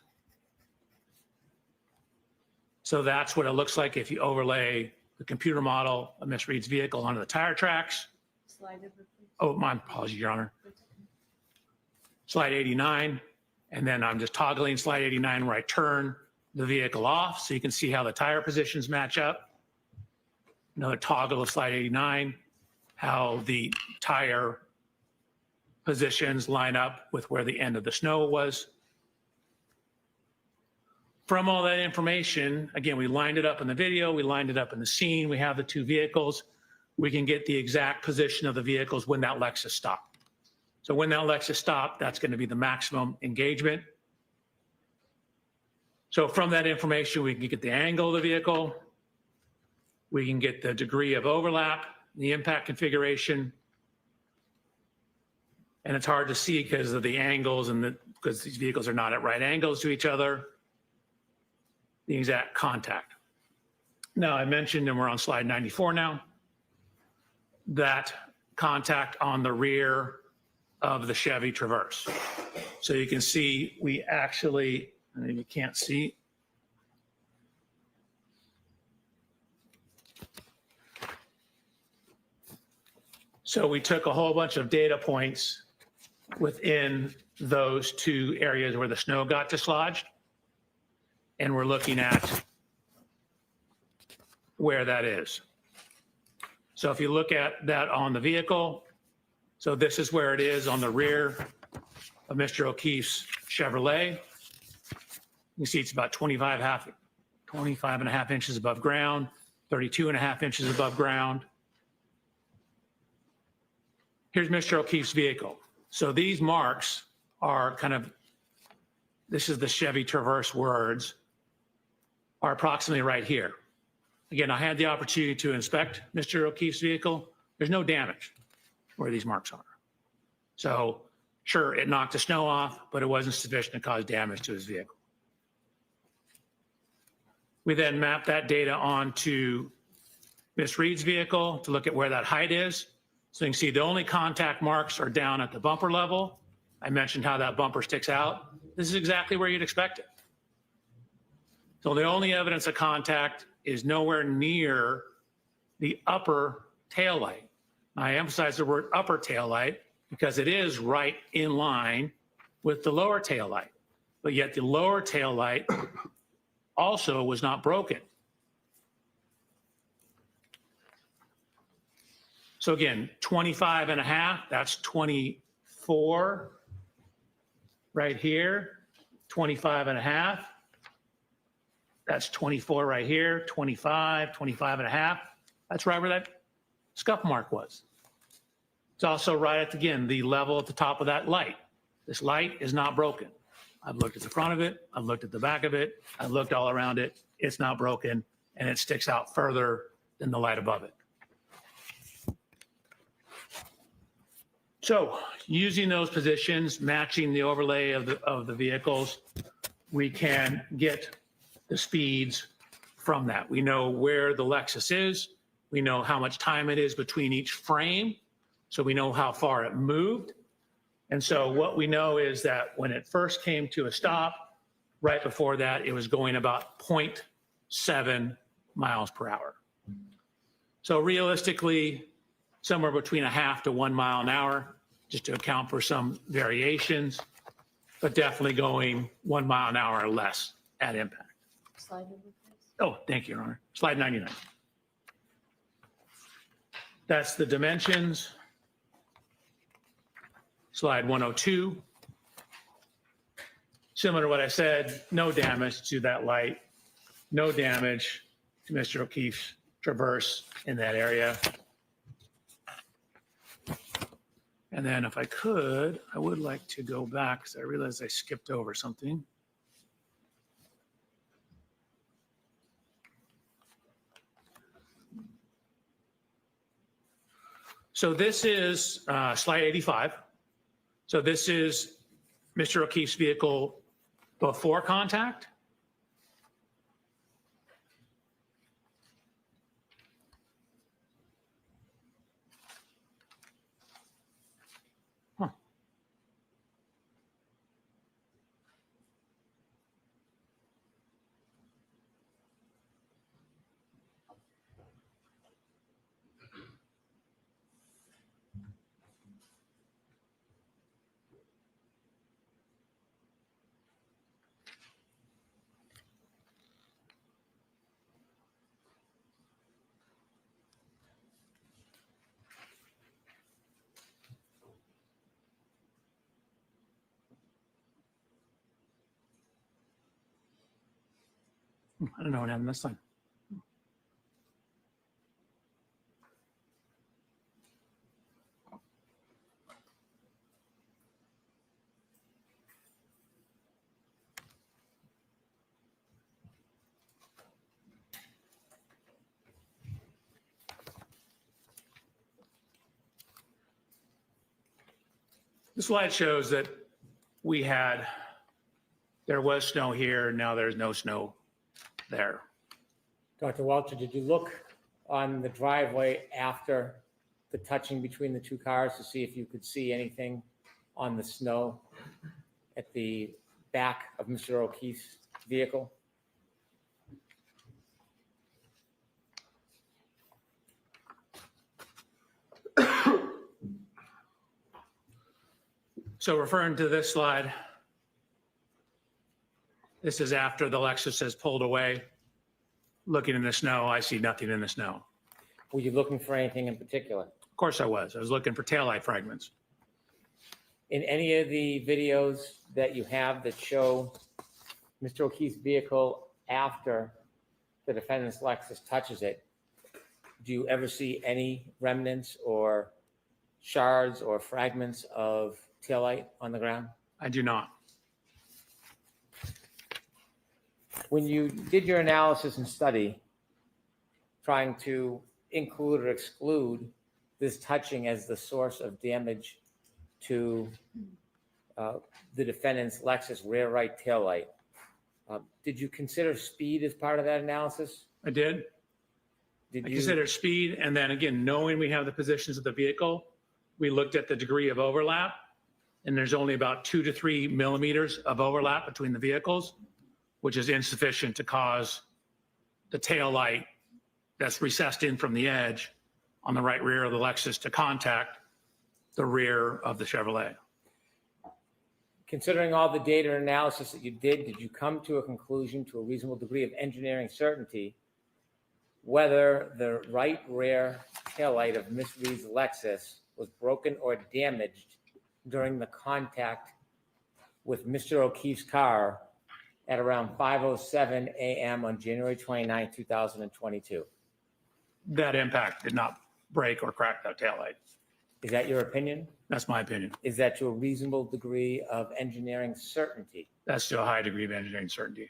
So that's what it looks like if you overlay the computer model of Miss Reed's vehicle onto the tire tracks. Slide over, please. Oh, my apologies, Your Honor. Slide 89, and then I'm just toggling slide 89 where I turn the vehicle off so you can see how the tire positions match up. Another toggle of slide 89, how the tire positions line up with where the end of the snow was. From all that information, again, we lined it up in the video, we lined it up in the scene, we have the two vehicles. We can get the exact position of the vehicles when that Lexus stopped. So when that Lexus stopped, that's going to be the maximum engagement. So from that information, we can get the angle of the vehicle. We can get the degree of overlap, the impact configuration. And it's hard to see because of the angles and because these vehicles are not at right angles to each other, the exact contact. Now I mentioned, and we're on slide 94 now, that contact on the rear of the Chevy Traverse. So you can see we actually, and you can't see. So we took a whole bunch of data points within those two areas where the snow got dislodged. And we're looking at where that is. So if you look at that on the vehicle, so this is where it is on the rear of Mr. O'Keefe's Chevrolet. You see it's about 25 and a half inches above ground, 32 and a half inches above ground. Here's Mr. O'Keefe's vehicle. So these marks are kind of, this is the Chevy Traverse words, are approximately right here. Again, I had the opportunity to inspect Mr. O'Keefe's vehicle. There's no damage where these marks are. So sure, it knocked the snow off, but it wasn't sufficient to cause damage to his vehicle. We then mapped that data onto Miss Reed's vehicle to look at where that height is. So you can see the only contact marks are down at the bumper level. I mentioned how that bumper sticks out. This is exactly where you'd expect it. So the only evidence of contact is nowhere near the upper taillight. I emphasize the word upper taillight because it is right in line with the lower taillight, but yet the lower taillight also was not broken. So again, 25 and a half, that's 24 right here, 25 and a half. That's 24 right here, 25, 25 and a half. That's right where that scuff mark was. It's also right at, again, the level at the top of that light. This light is not broken. I've looked at the front of it. I've looked at the back of it. I've looked all around it. It's not broken, and it sticks out further than the light above it. So using those positions, matching the overlay of the vehicles, we can get the speeds from that. We know where the Lexus is. We know how much time it is between each frame. So we know how far it moved. And so what we know is that when it first came to a stop, right before that, it was going about 0.7 miles per hour. So realistically, somewhere between a half to 1 mile an hour, just to account for some variations, but definitely going 1 mile an hour or less at impact. Slide over, please. Oh, thank you, Your Honor. Slide 99. That's the dimensions. Slide 102. Similar to what I said, no damage to that light, no damage to Mr. O'Keefe's traverse in that area. And then if I could, I would like to go back because I realized I skipped over something. So this is slide 85. So this is Mr. O'Keefe's vehicle before contact. I don't know what happened this time. This slide shows that there was snow here, now there's no snow there. Dr. Welcher, did you look on the driveway after the touching between the two cars to see if you could see anything on the snow at the back of Mr. O'Keefe's vehicle? So referring to this slide, this is after the Lexus has pulled away. Looking in the snow, I see nothing in the snow. Were you looking for anything in particular? Of course I was. I was looking for taillight fragments. In any of the videos that you have that show Mr. O'Keefe's vehicle after the defendant's Lexus touches it, do you ever see any remnants or shards or fragments of taillight on the ground? I do not. When you did your analysis and study, trying to include or exclude this touching as the source of damage to the defendant's Lexus rear right taillight, did you consider speed as part of that analysis? I did. I considered speed, and then again, knowing we have the positions of the vehicle, we looked at the degree of overlap, and there's only about 2 to 3 millimeters of overlap between the vehicles, which is insufficient to cause the tail light that's recessed in from the edge on the right rear of the Lexus to contact the rear of the Chevrolet. Considering all the data analysis that you did you come to a conclusion to a reasonable degree of engineering certainty whether the right rear taillight of Miss Reed's Lexus was broken or damaged during the contact with Mr. O'Keefe's car at around 5:07 a.m. on January 29, 2022? That impact did not break or crack that taillight. Is that your opinion? That's my opinion. Is that to a reasonable degree of engineering certainty? That's to a high degree of engineering certainty.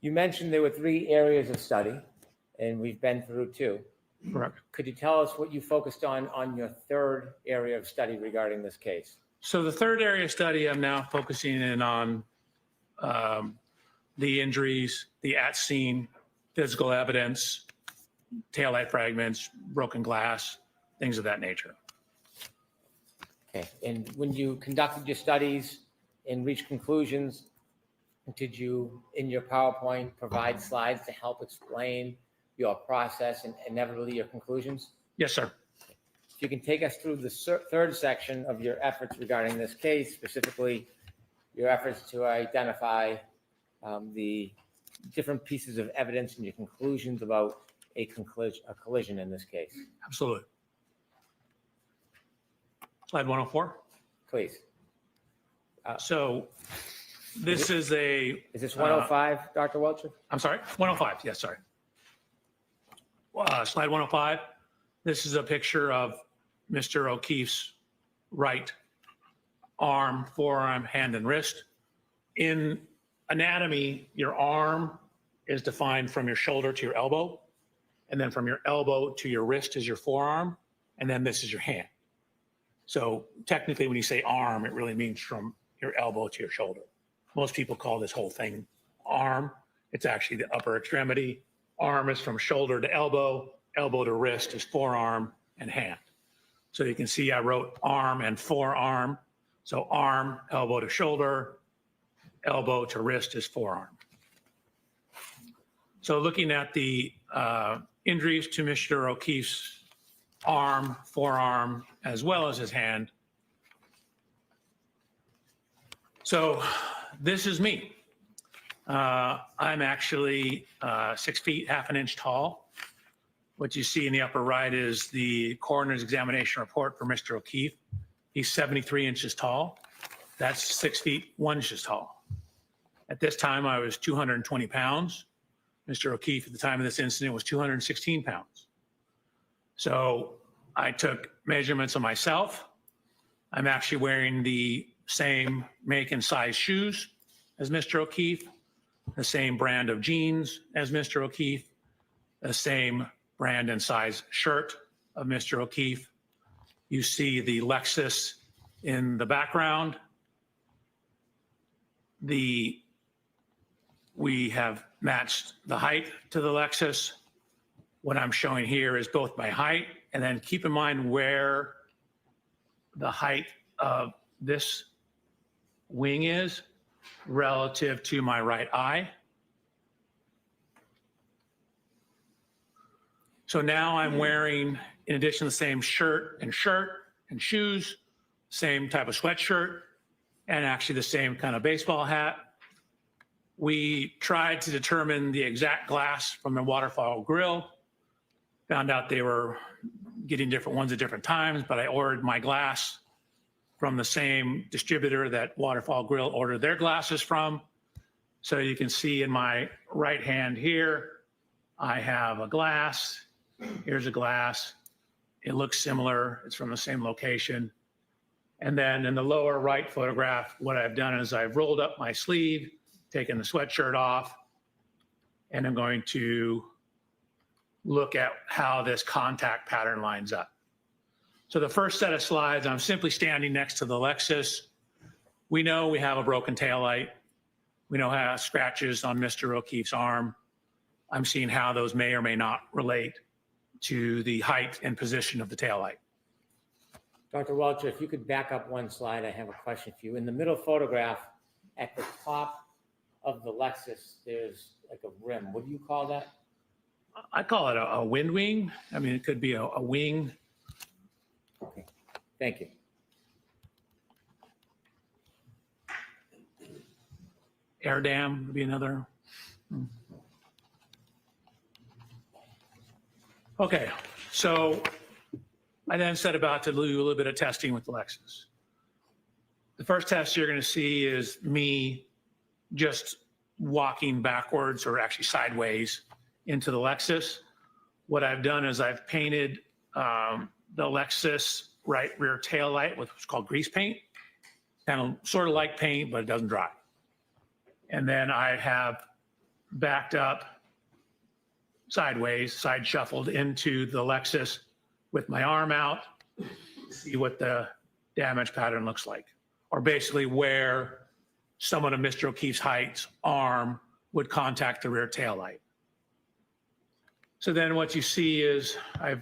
You mentioned there were 3 areas of study, and we've been through 2. Correct. Could you tell us what you focused on your 3rd area of study regarding this case? So the third area of study, I'm now focusing in on the injuries, the at-scene physical evidence, taillight fragments, broken glass, things of that nature. Okay, and when you conducted your studies and reached conclusions, did you, in your PowerPoint, provide slides to help explain your process and inevitably your conclusions? Yes, sir. If you can take us through the third section of your efforts regarding this case, specifically your efforts to identify the different pieces of evidence and your conclusions about a collision in this case, Absolutely. Slide 104. please. So this is a, Is this 105, Dr. Welcher? I'm sorry, 105. Yes, sorry. Slide 105. This is a picture of Mr. O'Keefe's right arm, forearm, hand, and wrist. In anatomy, your arm is defined from your shoulder to your elbow, and then from your elbow to your wrist is your forearm, and then this is your hand. So technically, when you say arm, it really means from your elbow to your shoulder. Most people call this whole thing arm. It's actually the upper extremity. Arm is from shoulder to elbow, elbow to wrist is forearm and hand. So you can see I wrote arm and forearm. So arm, elbow to shoulder, elbow to wrist is forearm. So looking at the injuries to Mr. O'Keefe's arm, forearm, as well as his hand. So this is me. I'm actually 6 feet, half an inch tall. What you see in the upper right is the coroner's examination report for Mr. O'Keefe. He's 73 inches tall. That's 6 feet, 1 inch tall. At this time, I was 220 pounds. Mr. O'Keefe, at the time of this incident, was 216 pounds. So I took measurements of myself. I'm actually wearing the same make and size shoes as Mr. O'Keefe, the same brand of jeans as Mr. O'Keefe, the same brand and size shirt of Mr. O'Keefe. You see the Lexus in the background. We have matched the height to the Lexus. What I'm showing here is both my height, and then keep in mind where the height of this wing is relative to my right eye. So now I'm wearing, in addition to the same shirt and shoes, same type of sweatshirt, and actually the same kind of baseball hat. We tried to determine the exact glass from the waterfall grill. Found out they were getting different ones at different times, but I ordered my glass from the same distributor that Waterfall Grill ordered their glasses from. So you can see in my right hand here, I have a glass. Here's a glass. It looks similar. It's from the same location. And then in the lower right photograph, what I've done is I've rolled up my sleeve, taken the sweatshirt off, and I'm going to look at how this contact pattern lines up. So the first set of slides, I'm simply standing next to the Lexus. We know we have a broken taillight. We know how scratches on Mr. O'Keefe's arm. I'm seeing how those may or may not relate to the height and position of the taillight. Dr. Welcher, if you could back up one slide, I have a question for you. In the middle photograph, at the top of the Lexus, there's like a rim. What do you call that? I call it a wind wing. I mean, it could be a wing. Okay, thank you. Air dam would be another. Okay, so I then set about to do a little bit of testing with the Lexus. The first test you're going to see is me just walking backwards or actually sideways into the Lexus. What I've done is I've painted the Lexus right rear tail light with what's called grease paint, kind of sort of like paint, but it doesn't dry. And then I have backed up sideways, side shuffled into the Lexus with my arm out, see what the damage pattern looks like, or basically where someone of Mr. O'Keefe's height's arm would contact the rear tail light. So then what you see is I've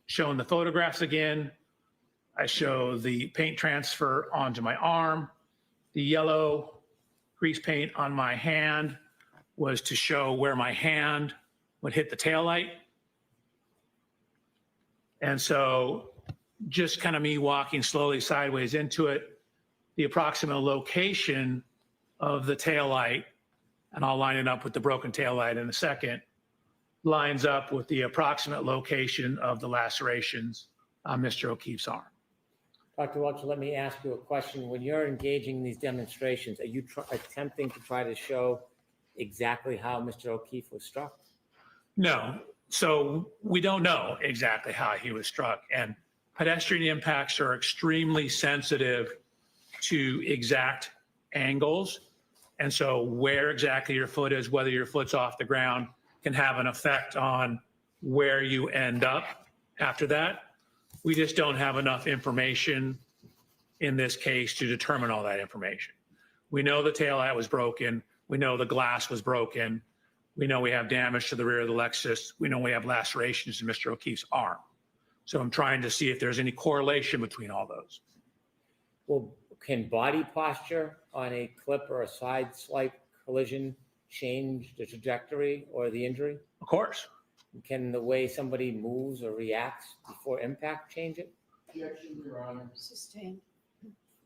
shown the photographs again. I show the paint transfer onto my arm. The yellow grease paint on my hand was to show where my hand would hit the tail light. And so just kind of me walking slowly sideways into it, the approximate location of the tail light, and I'll line it up with the broken tail light in a second, lines up with the approximate location of the lacerations on Mr. O'Keefe's arm. Dr. Welcher, let me ask you a question. When you're engaging these demonstrations, are you attempting to try to show exactly how Mr. O'Keefe was struck? No. So we don't know exactly how he was struck. And pedestrian impacts are extremely sensitive to exact angles. And so where exactly your foot is, whether your foot's off the ground, can have an effect on where you end up after that. We just don't have enough information in this case to determine all that information. We know the taillight was broken. We know the glass was broken. We know we have damage to the rear of the Lexus. We know we have lacerations in Mr. O'Keefe's arm. So I'm trying to see if there's any correlation between all those. Well, can body posture on a clip or a side swipe collision change the trajectory or the injury? Of course. Can the way somebody moves or reacts before impact change it? Objection, Your Honor. Sustained.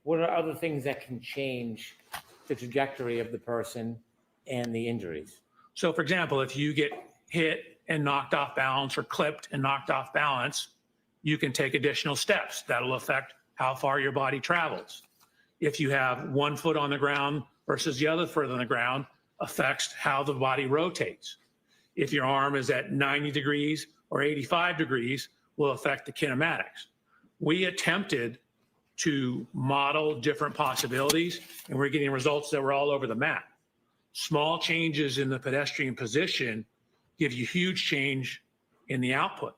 What are other things that can change the trajectory of the person and the injuries? So for example, if you get hit and knocked off balance or clipped and knocked off balance, you can take additional steps. That'll affect how far your body travels. If you have one foot on the ground versus the other foot on the ground, affects how the body rotates. If your arm is at 90 degrees or 85 degrees, will affect the kinematics. We attempted to model different possibilities, and we're getting results that were all over the map. Small changes in the pedestrian position give you huge change in the output.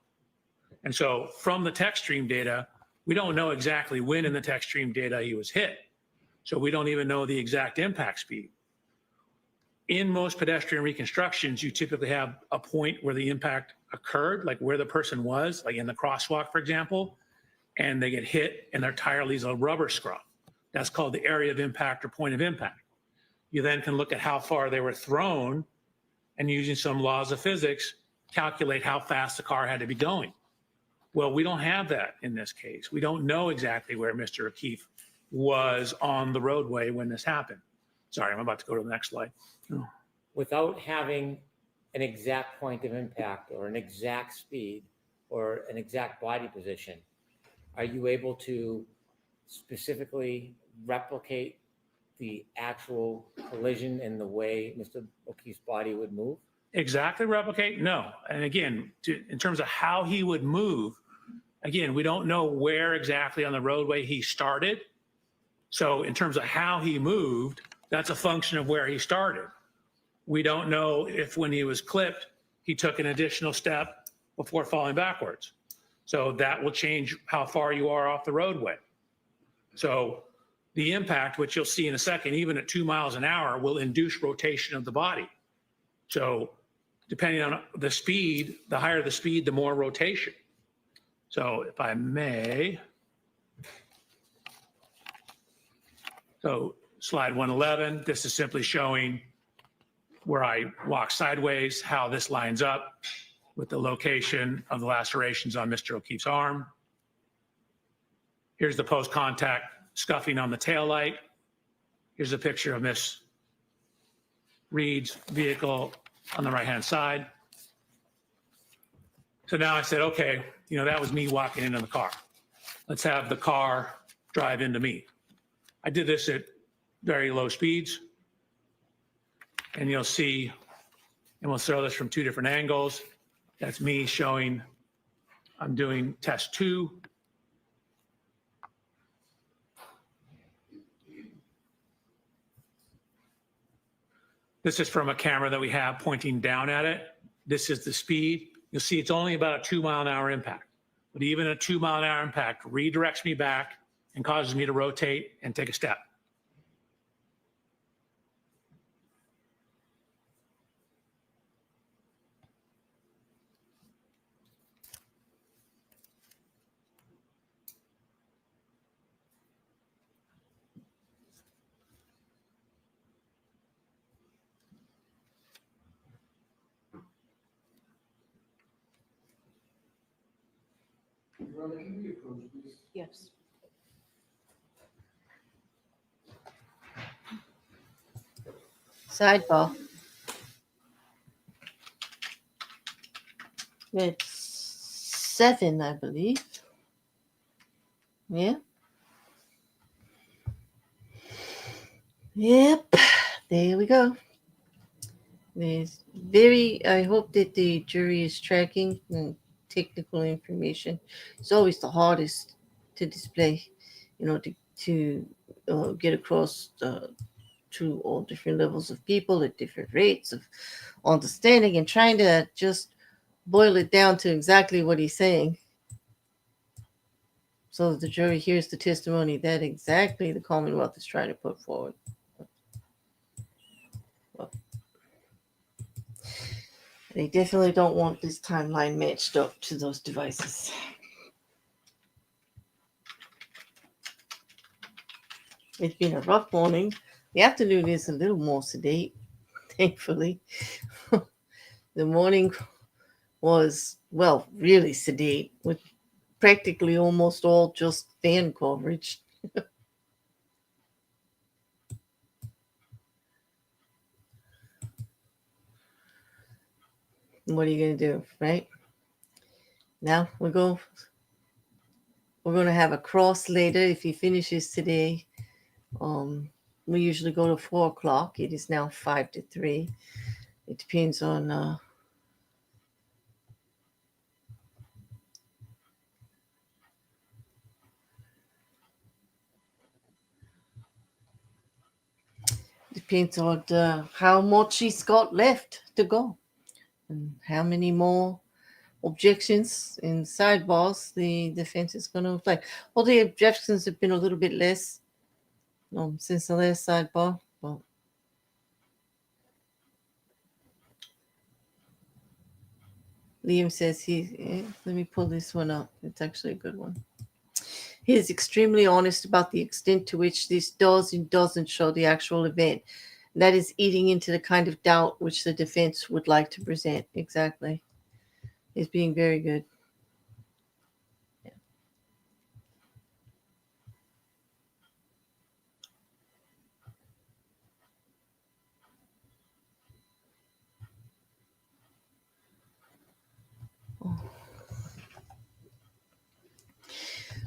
And so from the tech stream data, we don't know exactly when in the tech stream data he was hit. So we don't even know the exact impact speed. In most pedestrian reconstructions, you typically have a point where the impact occurred, like where the person was, like in the crosswalk, for example, and they get hit and their tire leaves a rubber scrub. That's called the area of impact or point of impact. You then can look at how far they were thrown and using some laws of physics, calculate how fast the car had to be going. Well, we don't have that in this case. We don't know exactly where Mr. O'Keefe was on the roadway when this happened. Sorry, I'm about to go to the next slide. Oh. Without having an exact point of impact or an exact speed or an exact body position, are you able to specifically replicate the actual collision and the way Mr. O'Keefe's body would move? Exactly replicate? No. And again, in terms of how he would move, again, we don't know where exactly on the roadway he started. So in terms of how he moved, that's a function of where he started. We don't know if when he was clipped, he took an additional step before falling backwards. So that will change how far you are off the roadway. So the impact, which you'll see in a second, even at 2 miles an hour, will induce rotation of the body. So depending on the speed, the higher the speed, the more rotation. So if I may, so slide 111, this is simply showing where I walk sideways, how this lines up with the location of the lacerations on Mr. O'Keefe's arm. Here's the post-contact scuffing on the taillight. Here's a picture of Miss Reed's vehicle on the right-hand side. So now I said, okay, you know, that was me walking into the car. Let's have the car drive into me. I did this at very low speeds. And you'll see, and we'll throw this from 2 different angles. That's me showing I'm doing test 2. This is from a camera that we have pointing down at it. This is the speed. You'll see it's only about a 2 mile an hour impact. But even a 2 mile an hour impact redirects me back and causes me to rotate and take a step. Your Honor, can we approach, please? Yes. Sidebar. It's 7, I believe. Yeah. Yep. There we go. I hope that the jury is tracking technical information. It's always the hardest to display, to get across to all different levels of people at different rates of understanding and trying to just boil it down to exactly what he's saying. So that the jury hears the testimony that exactly the Commonwealth is trying to put forward. Well, they definitely don't want this timeline matched up to those devices. It's been a rough morning. The afternoon is a little more sedate, thankfully. The morning was, well, really sedate, with practically almost all just fan coverage. What are you going to do, right? Now we're going to have a cross later if he finishes today. We usually go to 4 o'clock. It is now 5 to 3. It depends on how much he's got left to go and how many more objections and sidebars the defense is going to play. Well, the objections have been a little bit less since the last sidebar. Well, Liam says let me pull this one up. It's actually a good one. He is extremely honest about the extent to which this does and doesn't show the actual event. That is eating into the kind of doubt which the defense would like to present. Exactly. He's being very good. Yeah.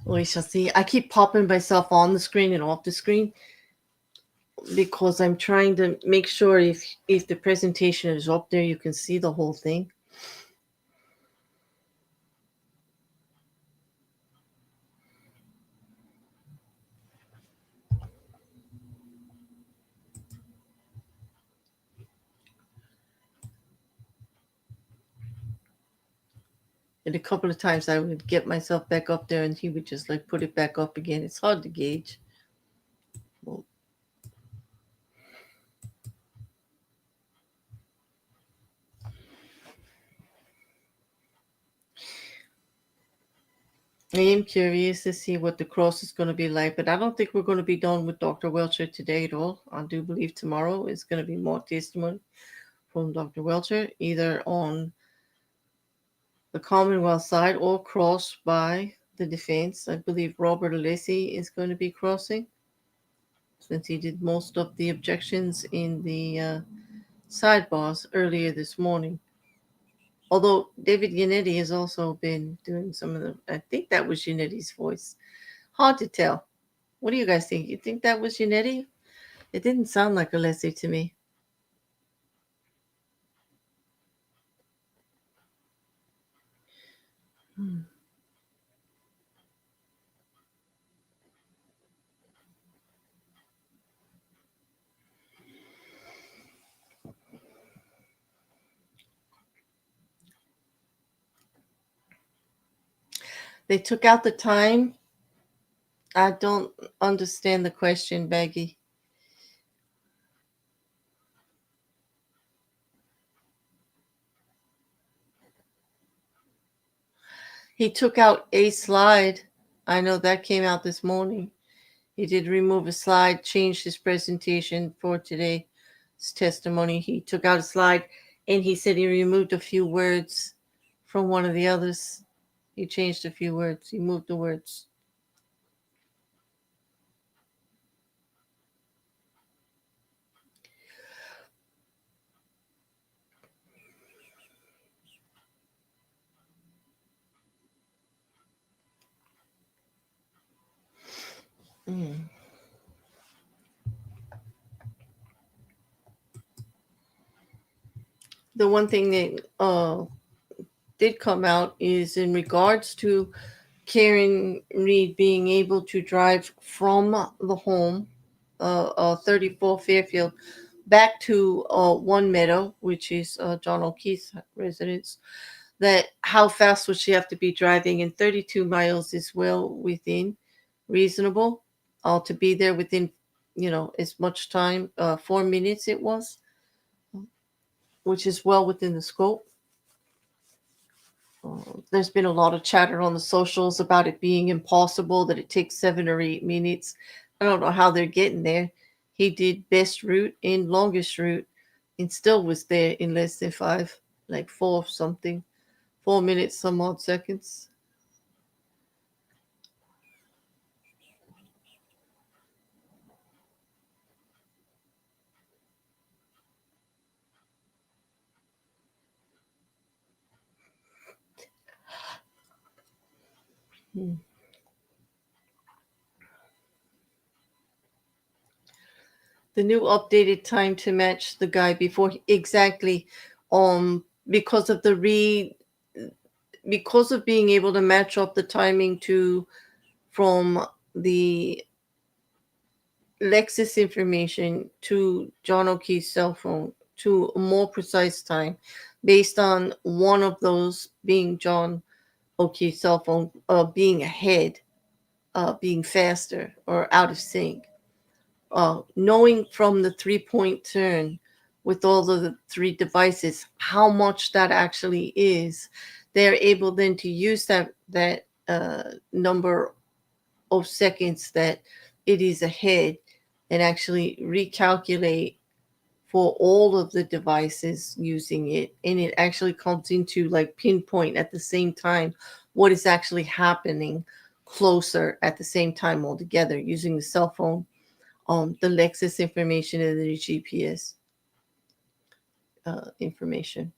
We shall see. I keep popping myself on the screen and off the screen because I'm trying to make sure if the presentation is up there, you can see the whole thing. And a couple of times I would get myself back up there and he would just put it back up again. It's hard to gauge. Well, I am curious to see what the cross is going to be like, but I don't think we're going to be done with Dr. Welcher today at all. I do believe tomorrow is going to be more testimony from Dr. Welcher, either on the Commonwealth side or crossed by the defense. I believe Robert Alessi is going to be crossing since he did most of the objections in the sidebars earlier this morning. Although David Yannetti has also been doing some of them. I think that was Yannetti's voice. Hard to tell. What do you guys think? You think that was Yannetti? It didn't sound like Alessi to me. They took out the time I don't understand the question, Baggy. He took out a slide. I know that came out this morning. He did remove a slide, changed his presentation for today's testimony. He took out a slide and he said he removed a few words from one of the others. He changed a few words. He moved the words. Mm. The one thing that did come out is in regards to Karen Reed being able to drive from the home, 34 Fairfield, back to One Meadow, which is John O'Keefe's residence. That how fast would she have to be driving? And 32 miles is well within reasonable. To be there within, as much time. 4 minutes it was, which is well within the scope. There's been a lot of chatter on the socials about it being impossible, that it takes 7 or 8 minutes. I don't know how they're getting there. He did best route and longest route and still was there in less than 5, like 4 something, 4 minutes, some odd seconds. The new updated time to match the guy before exactly, because of because of being able to match up the timing from the Lexus information to John O'Keefe's cell phone to a more precise time based on one of those being John O'Keefe's cell phone being ahead, being faster or out of sync. Knowing from the 3-point turn with all of the 3 devices how much that actually is, they're able then to use that number of seconds that it is ahead and actually recalculate for all of the devices using it, and it actually comes into like pinpoint at the same time what is actually happening closer at the same time altogether using the cell phone, the Lexus information, and the GPS information.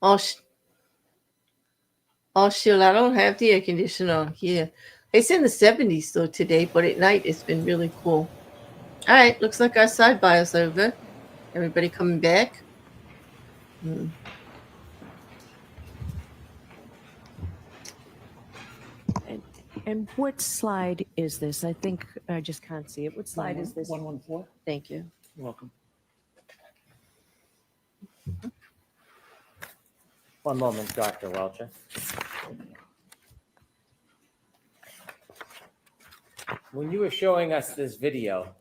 Oh, shit, I don't have the air conditioner on here. It's in the 70s though today, but at night it's been really cool. All right, looks like our side bio's over. Everybody coming back? And what slide is this? I think I just can't see it. What slide is this? 114. Thank you. You're welcome. One moment, Dr. Welcher. When you were showing us this video,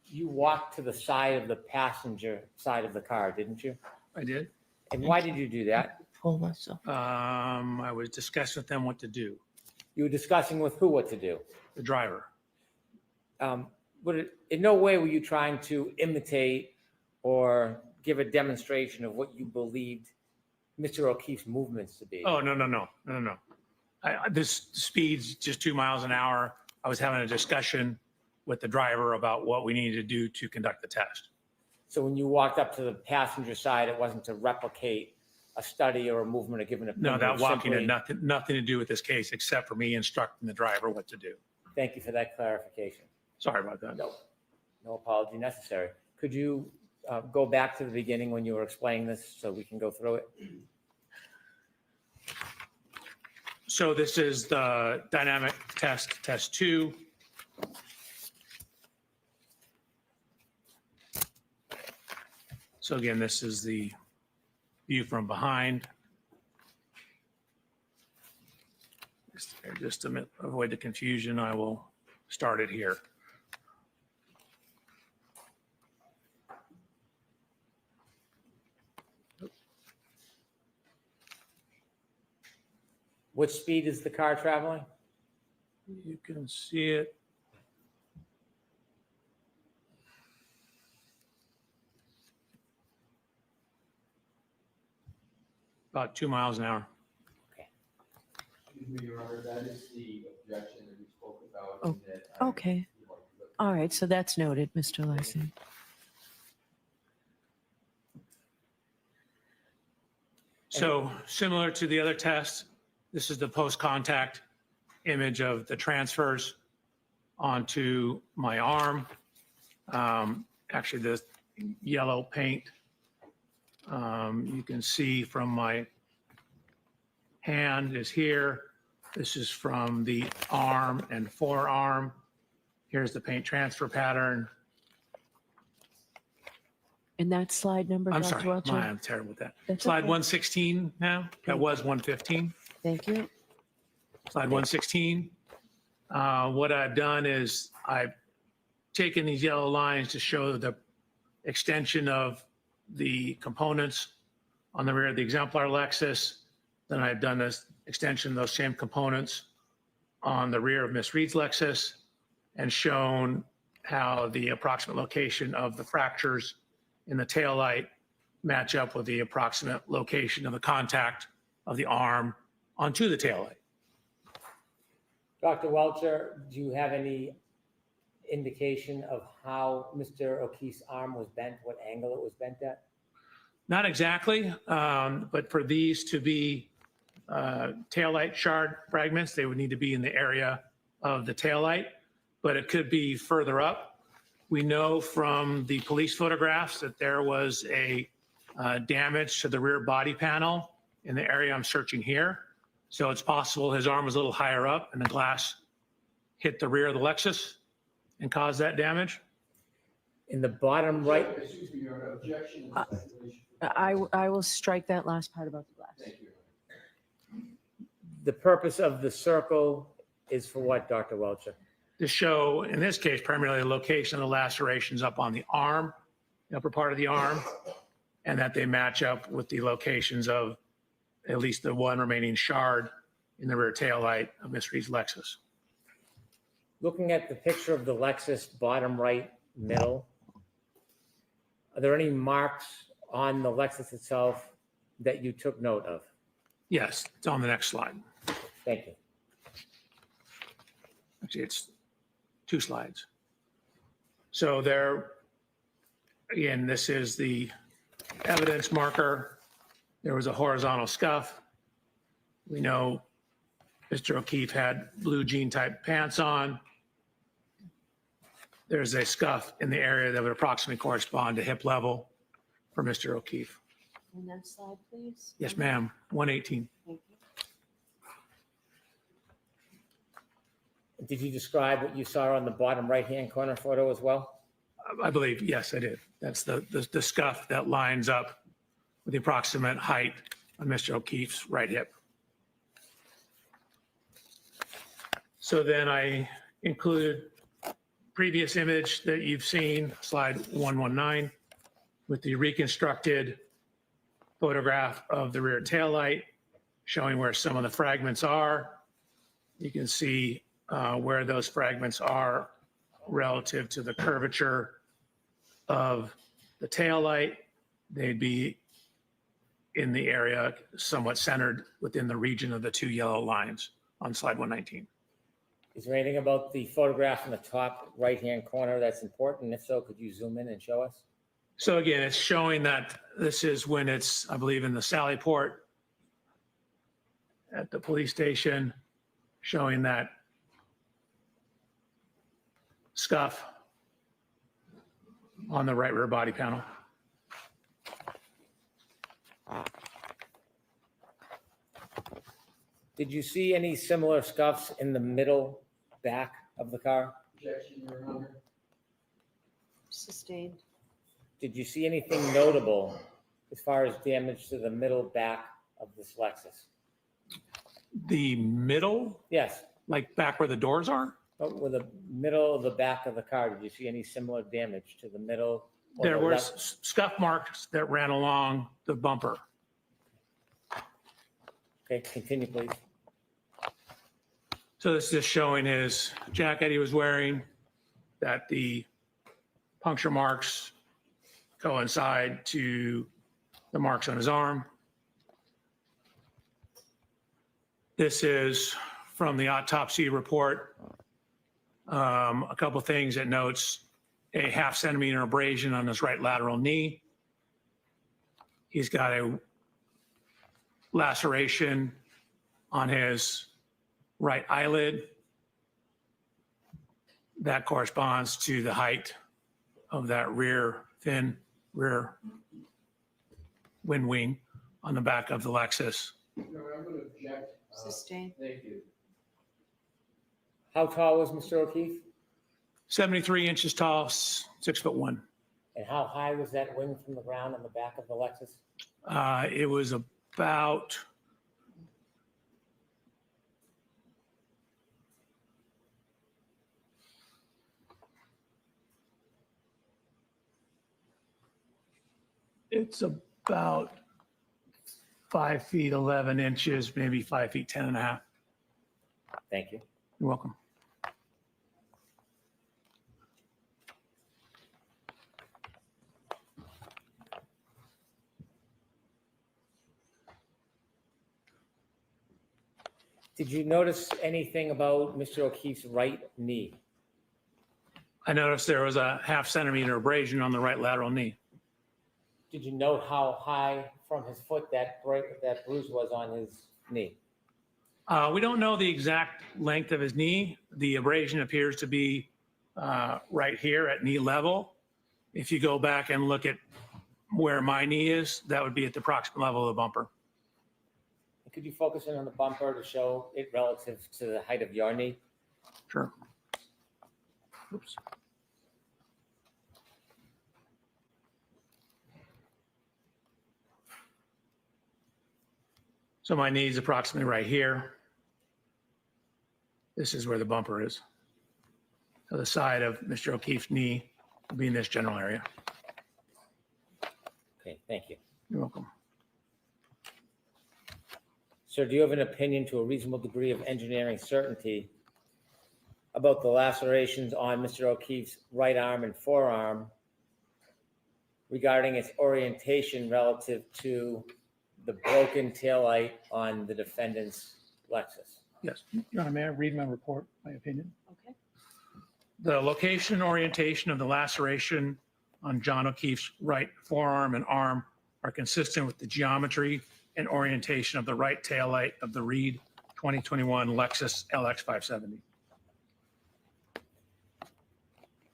you walked to the side of the passenger side of the car, didn't you? I did. And why did you do that? Pull myself. I was discussing with them what to do, You were discussing with who what to do. the driver. But in no way were you trying to imitate or give a demonstration of what you believed Mr. O'Keefe's movements to be. Oh, no. This speed's just 2 miles an hour. I was having a discussion with the driver about what we needed to do to conduct the test. So when you walked up to the passenger side, it wasn't to replicate a study or a movement or give an opinion. No, that walking simply- had nothing to do with this case except for me instructing the driver what to do. Thank you for that clarification. Sorry about that. No apology necessary. Could you go back to the beginning when you were explaining this so we can go through it? So this is the dynamic test 2. So again, this is the view from behind. Just to avoid the confusion, I will start it here. Which speed is the car traveling? You can see it. About 2 miles an hour. Excuse me, Your Honor, that is the objection that we spoke about. Oh, and that I okay. would like to look- All right, so that's noted, Mr. Alessi. So similar to the other test, this is the post-contact image of the transfers onto my arm. Actually, the yellow paint, you can see from my hand is here. This is from the arm and forearm. Here's the paint transfer pattern. And that slide number, I'm Dr. sorry, Welcher? I'm terrible with that. That's Slide okay. 116 now, that was 115. Thank you. Slide 116. What I've done is I've taken these yellow lines to show the extension of the components on the rear of the exemplar Lexus. Then I've done this extension of those same components on the rear of Miss Reed's Lexus and shown how the approximate location of the fractures in the taillight match up with the approximate location of the contact of the arm onto the taillight. Dr. Welcher, do you have any indication of how Mr. O'Keefe's arm was bent, what angle it was bent at? Not exactly, but for these to be taillight shard fragments, they would need to be in the area of the taillight, but it could be further up. We know from the police photographs that there was a damage to the rear body panel in the area I'm searching here. So it's possible his arm was a little higher up and the glass hit the rear of the Lexus and caused that damage. In the bottom right, Excuse me, Your Honor, objection and speculation. I will strike that last part about the glass. Thank you, Your Honor. the purpose of the circle is for what, Dr. Welcher? To show, in this case, primarily the location of the lacerations up on the arm, the upper part of the arm, and that they match up with the locations of at least the one remaining shard in the rear taillight of Miss Reed's Lexus. Looking at the picture of the Lexus, bottom right middle, are there any marks on the Lexus itself that you took note of? Yes, it's on the next slide. Thank you. Actually, it's 2 slides. So there, again, this is the evidence marker. There was a horizontal scuff. We know Mr. O'Keefe had blue jean type pants on. There's a scuff in the area that would approximately correspond to hip level for Mr. O'Keefe. And next slide, please. Yes, ma'am, 118. Thank you. Did you describe what you saw on the bottom right-hand corner photo as well? I believe, yes, I did. That's the scuff that lines up with the approximate height of Mr. O'Keefe's right hip. So then I included previous image that you've seen, slide 119, with the reconstructed photograph of the rear taillight, showing where some of the fragments are. You can see where those fragments are relative to the curvature of the taillight. They'd be in the area somewhat centered within the region of the 2 yellow lines on slide 119. Is there anything about the photograph in the top right-hand corner that's important? If so, could you zoom in and show us? So again, it's showing that this is when it's, I believe, in the Sally Port at the police station, showing that scuff on the right rear body panel. Did you see any similar scuffs in the middle back of the car? Objection, Your Honor. Sustained. did you see anything notable as far as damage to the middle back of this Lexus? The middle, Yes, like back where the doors are, with the middle of the back of the car, did you see any similar damage to the middle? or there the were left? scuff marks that ran along the bumper. Okay, continue, please. So this is just showing his jacket he was wearing, that the puncture marks coincide to the marks on his arm. This is from the autopsy report. A couple things it notes: a 0.5 centimeter abrasion on his right lateral knee. He's got a laceration on his right eyelid. That corresponds to the height of that thin rear wind wing on the back of the Lexus. No, I'm going to object. Sustain. Thank you. How tall was Mr. O'Keefe? 73 inches tall, 6'1". And how high was that wing from the ground on the back of the Lexus? It was about it's about 5 feet 11 inches, maybe 5 feet 10 and a half. Thank you. You're welcome. Did you notice anything about Mr. O'Keefe's right knee? I noticed there was a 0.5 centimeter abrasion on the right lateral knee. Did you note how high from his foot that bruise was on his knee? We don't know the exact length of his knee. The abrasion appears to be right here at knee level. If you go back and look at where my knee is, that would be at the approximate level of the bumper. Could you focus in on the bumper to show it relative to the height of your knee? Sure. Oops. So my knee is approximately right here. This is where the bumper is. So the side of Mr. O'Keefe's knee will be in this general area. Okay, thank you. You're welcome. Sir, do you have an opinion to a reasonable degree of engineering certainty about the lacerations on Mr. O'Keefe's right arm and forearm regarding its orientation relative to the broken taillight on the defendant's Lexus? Yes. Your Honor, may I read my report, my opinion? Okay. The location and orientation of the laceration on John O'Keefe's right forearm and arm are consistent with the geometry and orientation of the right taillight of the Reed 2021 Lexus LX 570.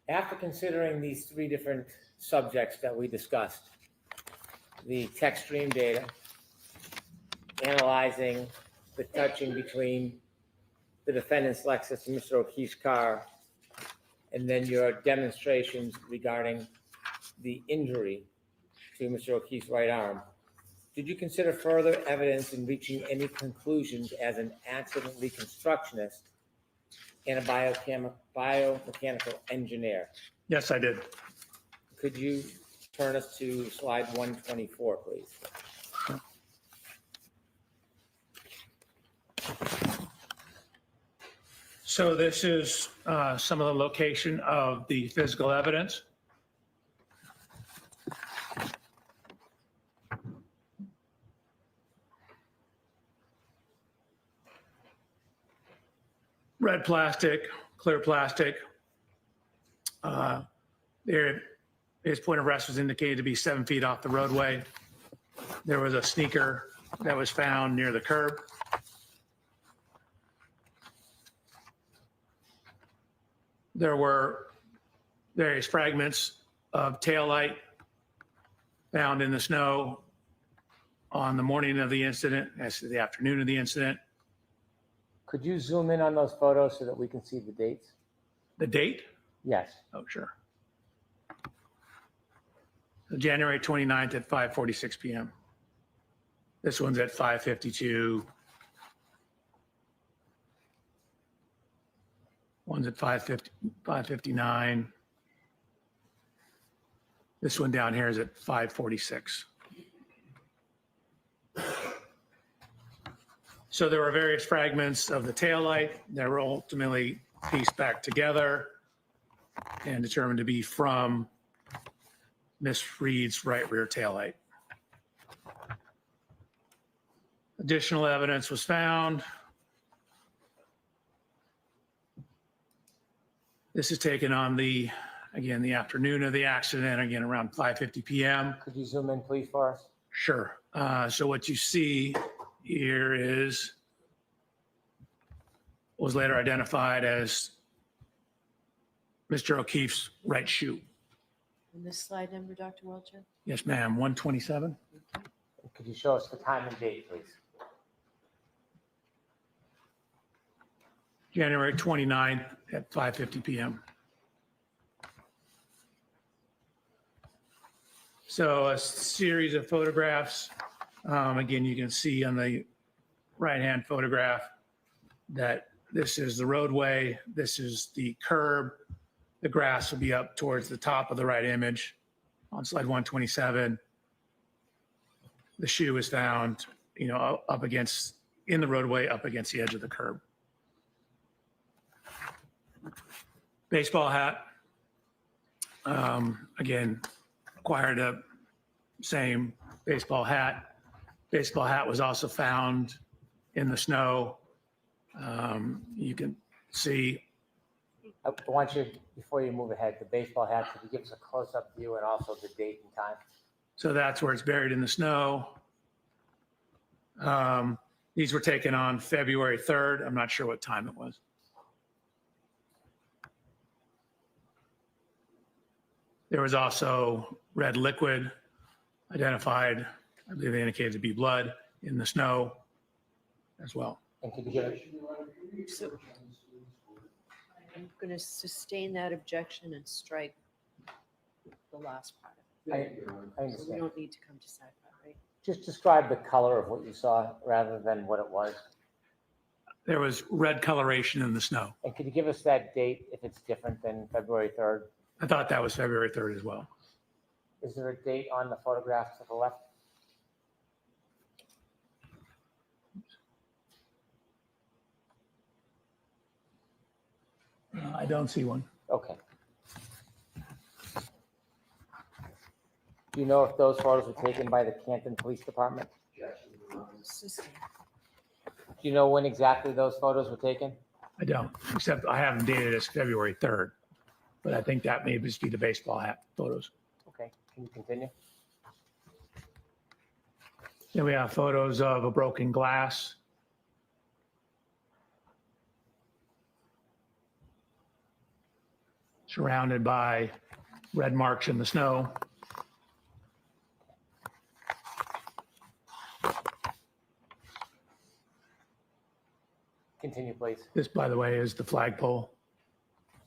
After considering these three different subjects that we discussed, the tech stream data, analyzing the touching between the defendant's Lexus and Mr. O'Keefe's car, and then your demonstrations regarding the injury to Mr. O'Keefe's right arm, did you consider further evidence in reaching any conclusions as an accident reconstructionist and a biomechanical engineer? Yes, I did. Could you turn us to slide 124, please? So this is some of the location of the physical evidence. Red plastic, clear plastic. There, his point of rest was indicated to be 7 feet off the roadway. There was a sneaker that was found near the curb. There were various fragments of taillight found in the snow on the morning of the incident, as to the afternoon of the incident. Could you zoom in on those photos so that we can see the dates? The date? Yes. Oh, sure. January 29th at 5:46 p.m. This one's at 5:52. One's at 5:50, 5:59. This one down here is at 5:46. So there were various fragments of the taillight that were ultimately pieced back together and determined to be from Miss Reed's right rear taillight. Additional evidence was found. This is taken on the afternoon of the accident, again, around 5:50 p.m. Could you zoom in, please, for us? Sure. So what you see here is was later identified as Mr. O'Keefe's right shoe. And this slide number, Dr. Welcher? Yes, ma'am. 127. Could you show us the time and date, please? January 29th at 5:50 p.m. So a series of photographs. Again, you can see on the right-hand photograph that this is the roadway. This is the curb. The grass will be up towards the top of the right image on slide 127. The shoe is found, up against, in the roadway, up against the edge of the curb. Baseball hat. Again, acquired a same baseball hat. Baseball hat was also found in the snow. You can see. I want you, before you move ahead, the baseball hat, could you give us a close-up view and also the date and time? So that's where it's buried in the snow. These were taken on February 3rd. I'm not sure what time it was. There was also red liquid identified, I believe they indicated to be blood, in the snow as well. And could you give us, So I'm going to sustain that objection and strike the last part of I it. So we understand. don't need to come to sci-fi, right? Just describe the color of what you saw rather than what it was. There was red coloration in the snow. And could you give us that date if it's different than February 3rd? I thought that was February 3rd as well. Is there a date on the photograph to the left? I don't see one. Okay. Do you know if those photos were taken by the Canton Police Department? Sustain. Do you know when exactly those photos were taken? I don't, except I have them dated as February 3rd. But I think that may just be the baseball hat photos. Okay, can you continue? Then we have photos of a broken glass. Surrounded by red marks in the snow. Continue, please. This, by the way, is the flagpole.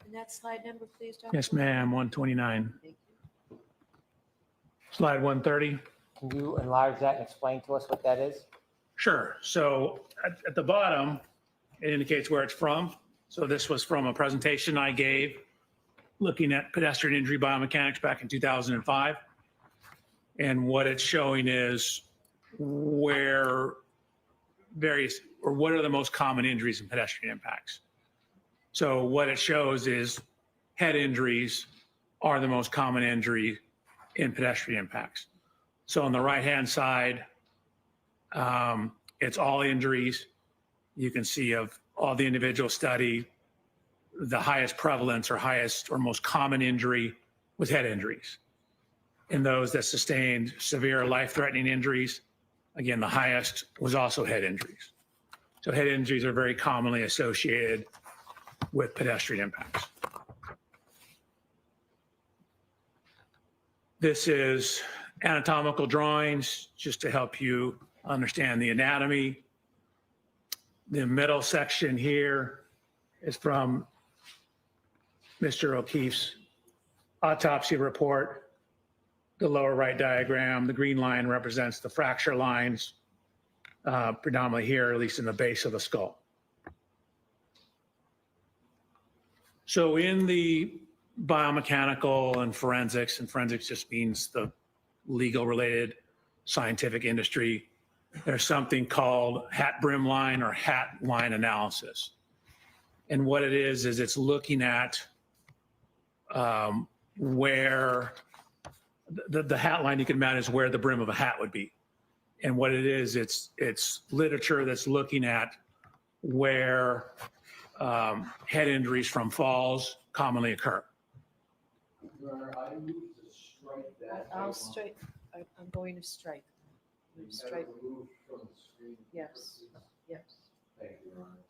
And that slide number, please, Dr. Yes, ma'am, 129. Thank you. Slide 130. Can you enlarge that and explain to us what that is? Sure. So at the bottom, it indicates where it's from. So this was from a presentation I gave looking at pedestrian injury biomechanics back in 2005. And what it's showing is where what are the most common injuries in pedestrian impacts. So what it shows is head injuries are the most common injury in pedestrian impacts. So on the right-hand side, it's all injuries. You can see of all the individual study, the highest prevalence or highest or most common injury was head injuries. In those that sustained severe life-threatening injuries, again, the highest was also head injuries. So head injuries are very commonly associated with pedestrian impacts. This is anatomical drawings just to help you understand the anatomy. The middle section here is from Mr. O'Keefe's autopsy report. the lower right diagram, the green line represents the fracture lines, predominantly here, at least in the base of the skull. So in the biomechanical and forensics just means the legal related scientific industry, there's something called hat brim line or hat line analysis. And what it is it's looking at where the hat line, you can imagine, is where the brim of a hat would be. And what it is, it's literature that's looking at where head injuries from falls commonly occur. Your Honor, I move to strike that. I'll strike, I'm going to strike. I'm You going to have it strike, removed from the screen. Yes. yes. Thank you, Your Honor.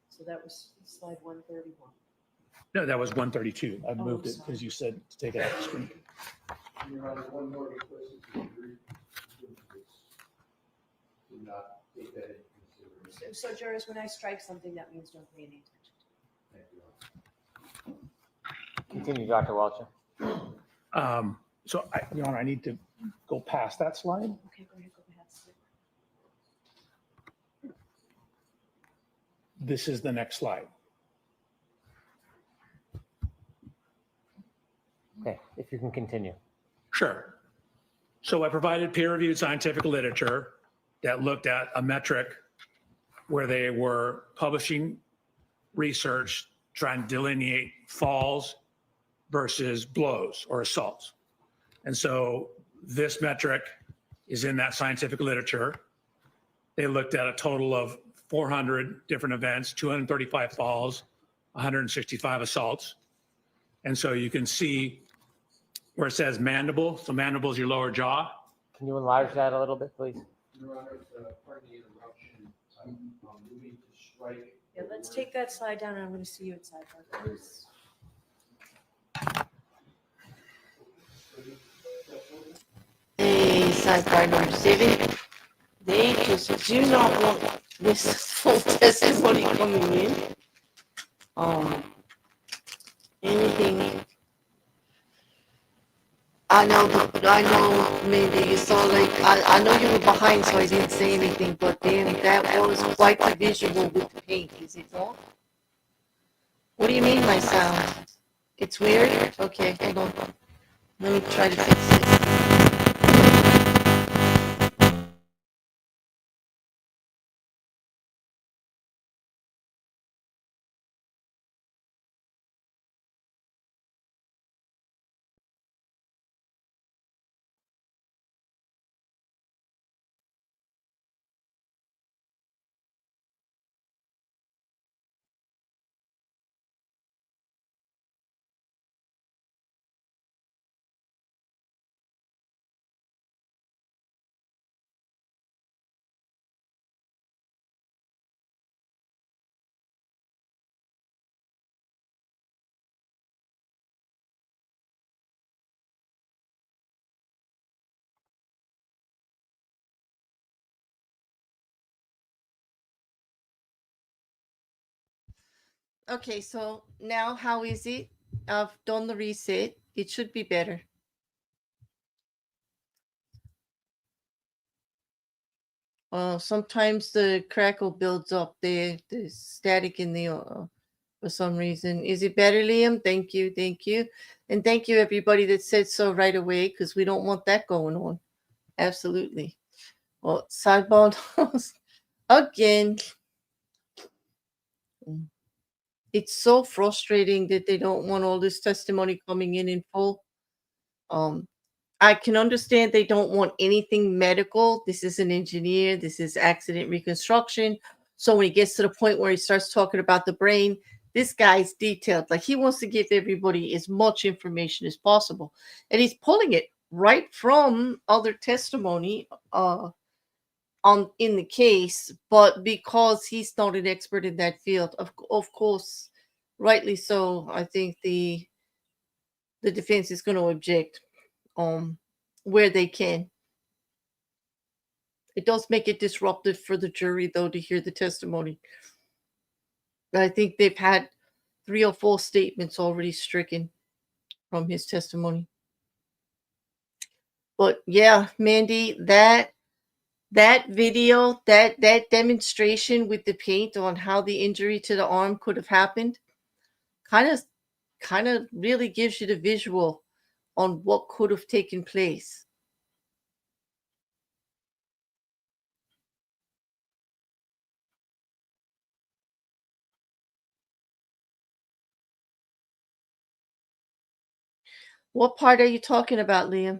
So that was slide 131. No, that was 132. I Oh, moved it sorry. because you said to take it out of the screen. Your Honor, one more request is to agree to not take that into consideration. So jurors, when I strike something, that means don't pay any attention. Thank you, Your Honor. Continue, Dr. Welcher. So, Your Honor, I need to go past that slide. Okay, go ahead, go ahead. This is the next slide. Okay, if you can continue. Sure. So I provided peer-reviewed scientific literature that looked at a metric where they were publishing research trying to delineate falls versus blows or assaults. And so this metric is in that scientific literature. They looked at a total of 400 different events, 235 falls, 165 assaults. And so you can see where it says mandible. So mandible is your lower jaw. Can you enlarge that a little bit, please? Your Honor, pardon the interruption. I'm moving to strike. Yeah, let's take that slide down and I'm going to see you at sidebar. Please. Hey, sidebar number 7. They just do not want this full testimony coming in. Anything. I know, maybe you saw, like, I know you were behind, so I didn't say anything, but then that was quite the visual with the paint, is it not? What do you mean, my sound? It's weird? Okay, hold on. Let me try to fix it. Okay, so now how is it? I've done the reset. It should be better. Sometimes the crackle builds up the static in the for some reason. Is it better, Liam? Thank you, and thank you everybody that said so right away, because we don't want that going on. Absolutely. Well, sidebar again. It's so frustrating that they don't want all this testimony coming in full. I can understand they don't want anything medical. This is an engineer. This is accident reconstruction. So when he gets to the point where he starts talking about the brain, this guy's detailed. Like, he wants to give everybody as much information as possible. And he's pulling it right from other testimony in the case, but because he's not an expert in that field, of course, rightly so, I think the defense is going to object where they can. It does make it disruptive for the jury, though, to hear the testimony. I think they've had 3 or 4 statements already stricken from his testimony. But yeah, Mandy, that video, that demonstration with the paint on how the injury to the arm could have happened, kind of really gives you the visual on what could have taken place. What part are you talking about, Liam?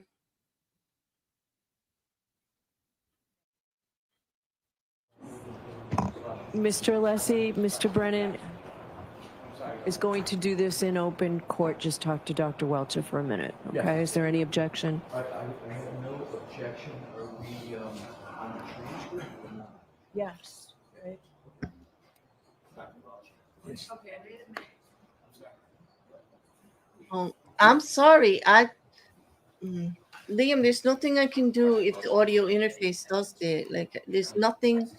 Mr. Alessi, Mr. Brennan is going to do this in open court. Just talk to Dr. Welcher for a minute, okay? Is there any objection? I have no objection. Are we, on the transcript or not? Yes. Right. Oh, I'm sorry. Liam, there's nothing I can do if the audio interface does that. Like, there's nothing.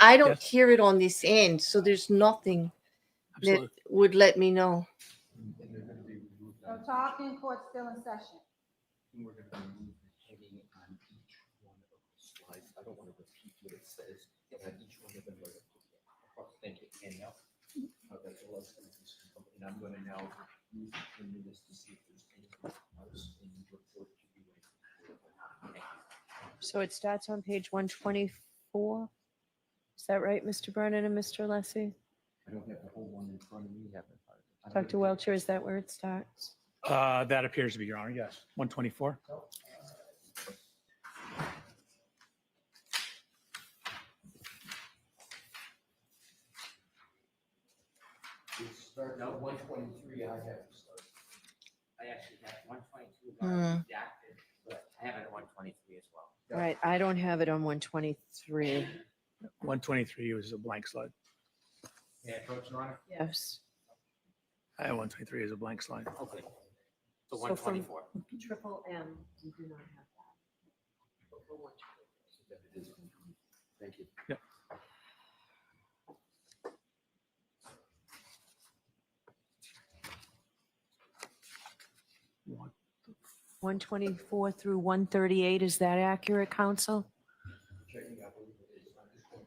I don't Yes. hear it on this end, so there's nothing Absolutely. that would let me know. So talking court still in session. We're gonna remove the heading on each one of the slides. I don't want to repeat what it says, but on each one of them. Thank you. And now, that's all I was gonna do. And I'm gonna now use the 10 minutes to see if there's anything else in the report to be read. So it starts on page 124. Is that right, Mr. Brennan and Mr. Alessi? I don't have the whole one in front of me. Dr. Welcher, is that where it starts? That appears to be, Your Honor, yes. 124. It's starting out 123. I have to start. I actually have 122 Hmm. redacted, but I have it at 123 as well. All right, I don't have it on 123. 123 was a blank slide. May I approach, Your Honor? Yes. I have 123 as a blank slide. Okay. So So from 124. Triple M, you do not have that. But for 123. Thank you. Yep. What? 124 through 138, is that accurate, counsel? Checking out. I believe it is. I'm just going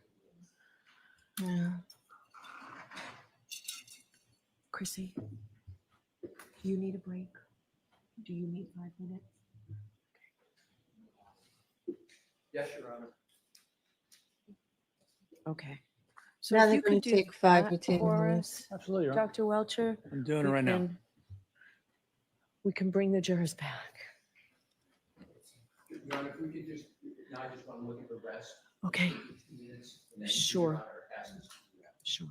to- Yeah. Chrissy, do you need a break? Do you need 5 minutes? Yes, Your Honor. Okay. So Now if they're you going could to do take 5 or that 10 for minutes. us, Absolutely, Your Honor. Dr. Welcher, I'm doing it right now. we can bring the jurors back. Your Honor, if we could just, now I just want to look at the rest. Okay, 2 minutes, and then Sure. Your Honor asks us to do that. sure.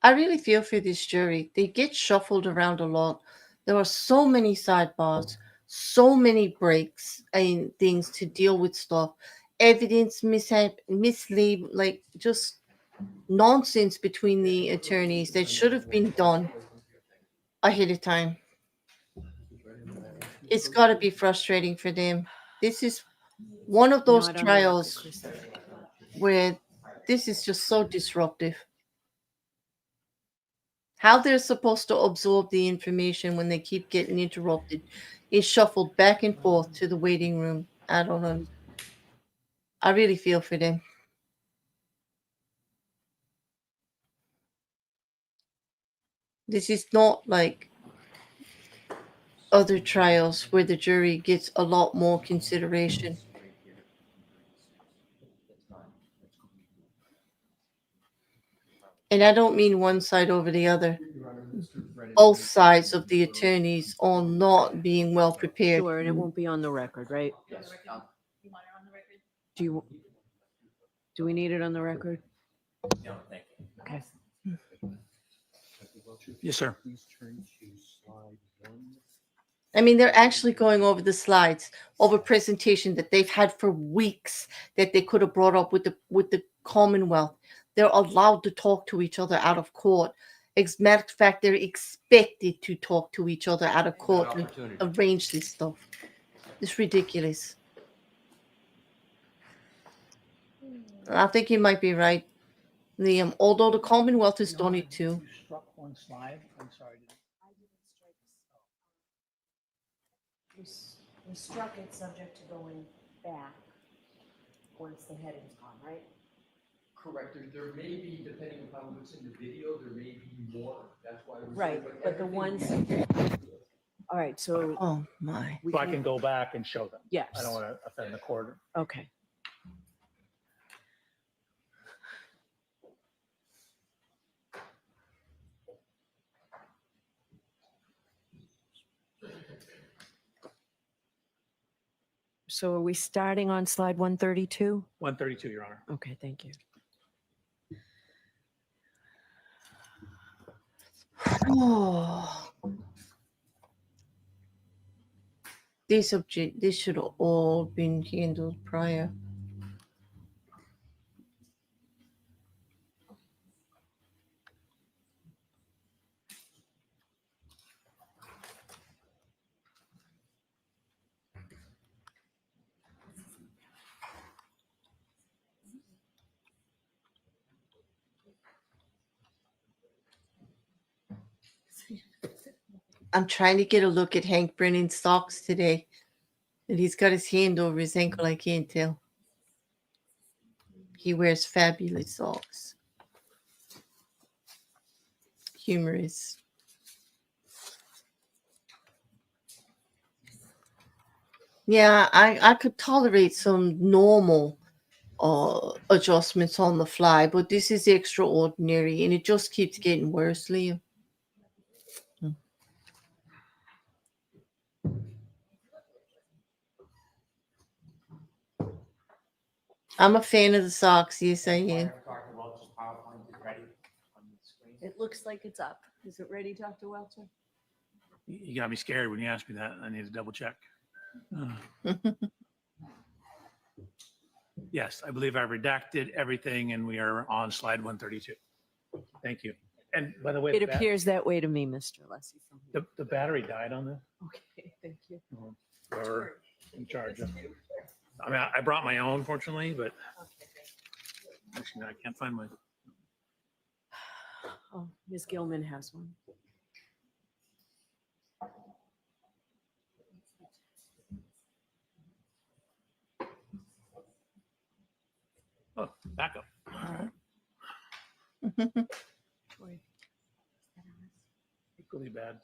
I really feel for this jury. They get shuffled around a lot. There are so many sidebars, so many breaks and things to deal with stuff. Evidence mislead, like just nonsense between the attorneys that should have been done ahead of time. It's got to be frustrating for them. This is one of those Not on the record, trials Chrissy. where this is just so disruptive. How they're supposed to absorb the information when they keep getting interrupted is shuffled back and forth to the waiting room. I don't know. I really feel for them. This is not like other trials where the jury gets a lot more consideration. And I don't mean one side over the other. Your Honor, Mr. Brennan- Both sides of the attorneys all not being well prepared. Sure, and it won't be on the record, right? Yes. Do we need it on the record? No, thank you. Okay. Yes, sir. Please turn to slide 1. I mean, they're actually going over the slides of a presentation that they've had for weeks that they could have brought up with the Commonwealth. They're allowed to talk to each other out of court. As a matter of fact, they're expected to talk to each other out of court and arrange this stuff. It's ridiculous. I think you might be right, Although the Commonwealth has done it too. You struck one slide. I'm sorry. We struck it subject to going back once the heading's gone, right? Correct, there may be, depending upon what's in the video, there may be more, that's why. we're Right, saying, but the everything ones, all right, so Oh my. we So I can go back and show them. yes, I don't want to offend the court. okay. So are we starting on slide 132? 132, Your Honor. Okay, thank you. Oh. This should have all been handled prior. I'm trying to get a look at Hank Brennan's socks today. And he's got his hand over his ankle. I can't tell. He wears fabulous socks. Humorous. Yeah, I could tolerate some normal adjustments on the fly, but this is extraordinary and it just keeps getting worse, Liam. I'm a fan of the socks. Yes, I am. Dr. Welcher's PowerPoint is ready on the screen. It looks like it's up. Is it ready, Dr. Welcher? You got me scared when you asked me that. I need to double check. Yes, I believe I redacted everything and we are on slide 132. Thank you. And by the way, It appears that way to me, Mr. Alessi. the battery died on this. Okay, thank you. Whoever in charge of. I mean, I brought my own, fortunately, but actually, I can't find my. Oh, Ms. Gilman has one. Oh, backup. Troy. Equally bad.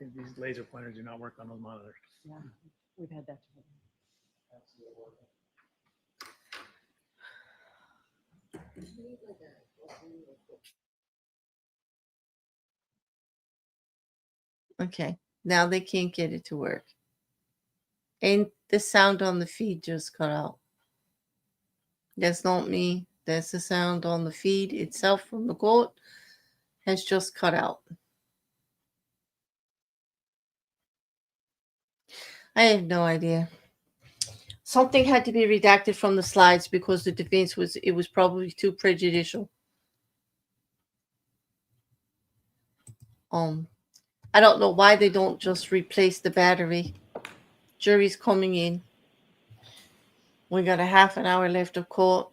These laser pointers do not work on those monitors. Yeah, we've had that. Okay, now they can't get it to work. And the sound on the feed just cut out. That's not me. That's the sound on the feed itself from the court has just cut out. I have no idea. Something had to be redacted from the slides because the defense was probably too prejudicial. I don't know why they don't just replace the battery. Jury's coming in. We got a half an hour left of court.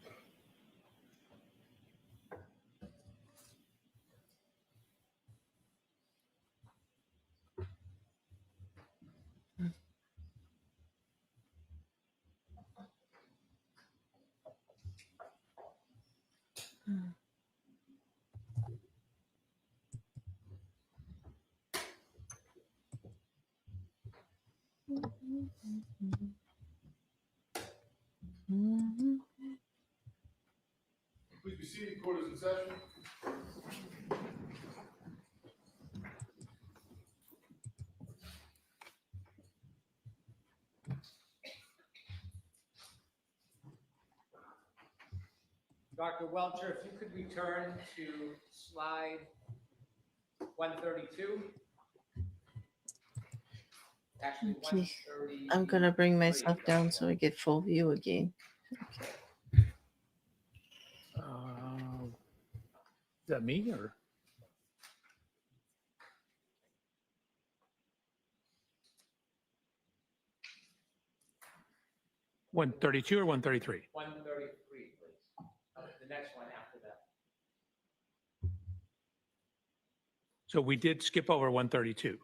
Please be seated. Court is in session. Dr. Welcher, if you could return to slide 132. Actually, Okay. 130. I'm gonna bring myself down so I get full view again. Is that me or? $132 or $133? 133, please. So we did skip over 132.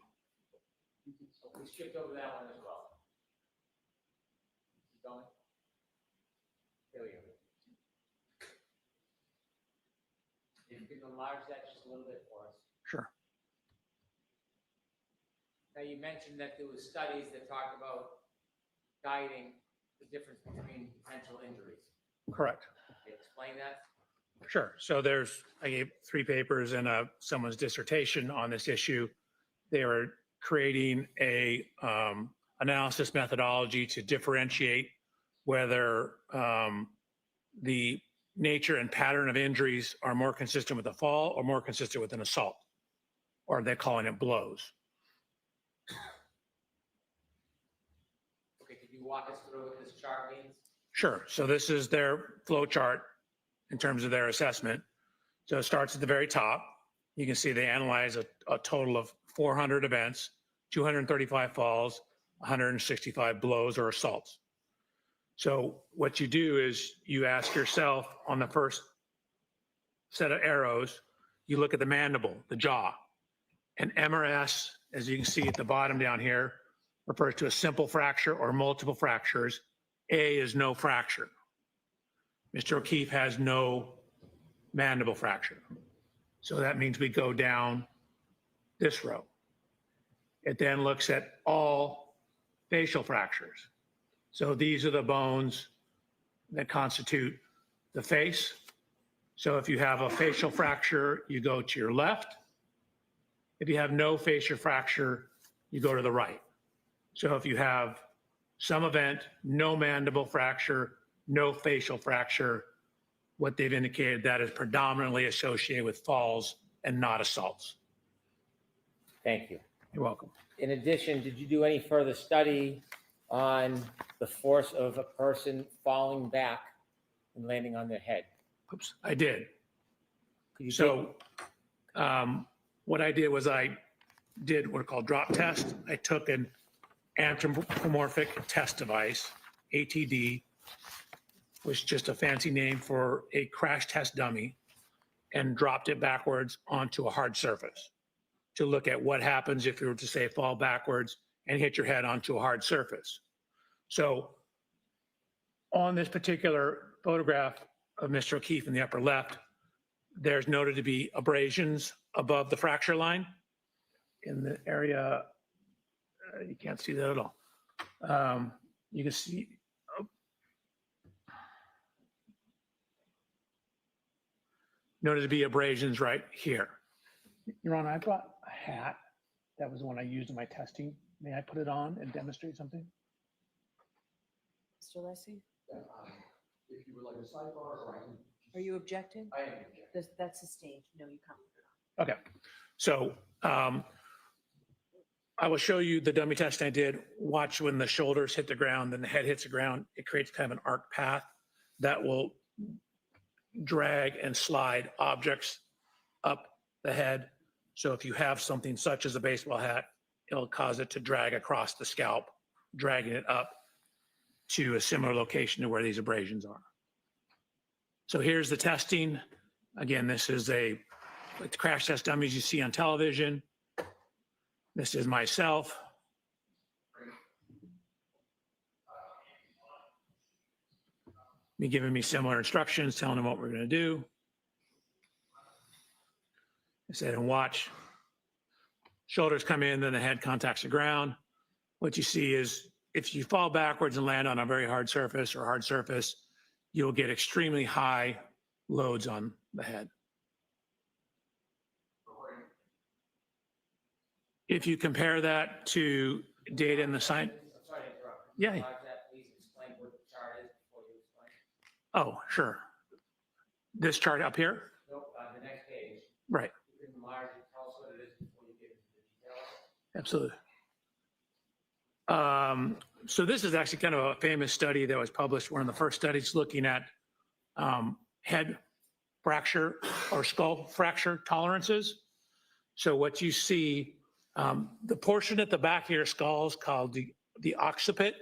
We skipped over that one as well. Keep going. There we go. If you can enlarge that just a little bit for us. Sure. Now, you mentioned that there was studies that talked about guiding the difference between potential injuries. Correct. Can you explain that? Sure. So I gave 3 papers and someone's dissertation on this issue. They were creating a analysis methodology to differentiate whether the nature and pattern of injuries are more consistent with a fall or more consistent with an assault, or they're calling it blows. Okay, could you walk us through what this chart means? Sure. So this is their flow chart in terms of their assessment. So it starts at the very top. You can see they analyze a total of 400 events, 235 falls, 165 blows or assaults. So what you do is you ask yourself on the first set of arrows, you look at the mandible, the jaw. And MRS, as you can see at the bottom down here, refers to a simple fracture or multiple fractures. A is no fracture. Mr. O'Keefe has no mandible fracture. So that means we go down this row. It then looks at all facial fractures. So these are the bones that constitute the face. So if you have a facial fracture, you go to your left. If you have no facial fracture, you go to the right. So if you have some event, no mandible fracture, no facial fracture, what they've indicated that is predominantly associated with falls and not assaults. Thank you. You're welcome. In addition, did you do any further study on the force of a person falling back and landing on their head? Oops, I did. Could you So what I did was I did what are called drop test. I took an anthropomorphic test device, ATD, was just a fancy name for a crash test dummy, and dropped it backwards onto a hard surface to look at what happens if you were to, say, fall backwards and hit your head onto a hard surface. So on this particular photograph of Mr. O'Keefe in the upper left, there's noted to be abrasions above the fracture line in the area. You can't see that at all. You can see noted to be abrasions right here. Your Honor, I brought a hat. That was the one I used in my testing. May I put it on and demonstrate something? Mr. Alessi, If you would like a sidebar, or I can. are you objecting? I am objecting. That's sustained. No, you can't put it on. Okay, so I will show you the dummy test I did. Watch when the shoulders hit the ground, then the head hits the ground. It creates kind of an arc path that will drag and slide objects up the head. So if you have something such as a baseball hat, it'll cause it to drag across the scalp, dragging it up to a similar location to where these abrasions are. So here's the testing. Again, this is like the crash test dummies you see on television. This is myself. Me giving me similar instructions, telling them what we're going to do. I said, and watch. Shoulders come in, then the head contacts the ground. What you see is if you fall backwards and land on a very hard surface or hard surface, you'll get extremely high loads on the head. If you compare that to data in the science. I'm sorry to interrupt. Yeah. Can you pause that, please explain what the chart is before you explain? Oh, sure. This chart up here? Nope, on the next page. Right, You can enlarge it, tell us what it is before you get into the details. absolutely. So this is actually kind of a famous study that was published, one of the first studies looking at head fracture or skull fracture tolerances. So what you see, the portion at the back of your skull is called the occiput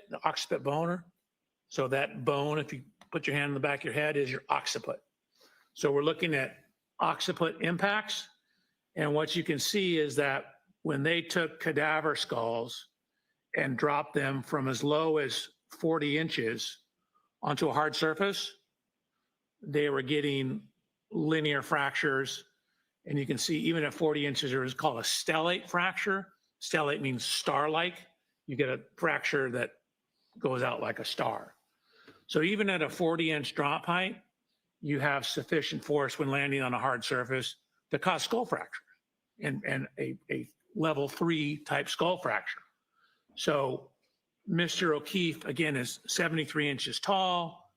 bone. So that bone, if you put your hand in the back of your head, is your occiput. So we're looking at occiput impacts. And what you can see is that when they took cadaver skulls and dropped them from as low as 40 inches onto a hard surface, they were getting linear fractures. And you can see even at 40 inches, there is called a stellate fracture. Stellate means star-like. You get a fracture that goes out like a star. So even at a 40-inch drop height, you have sufficient force when landing on a hard surface to cause skull fracture and a level 3 type skull fracture. So Mr. O'Keefe, again, is 73 inches tall.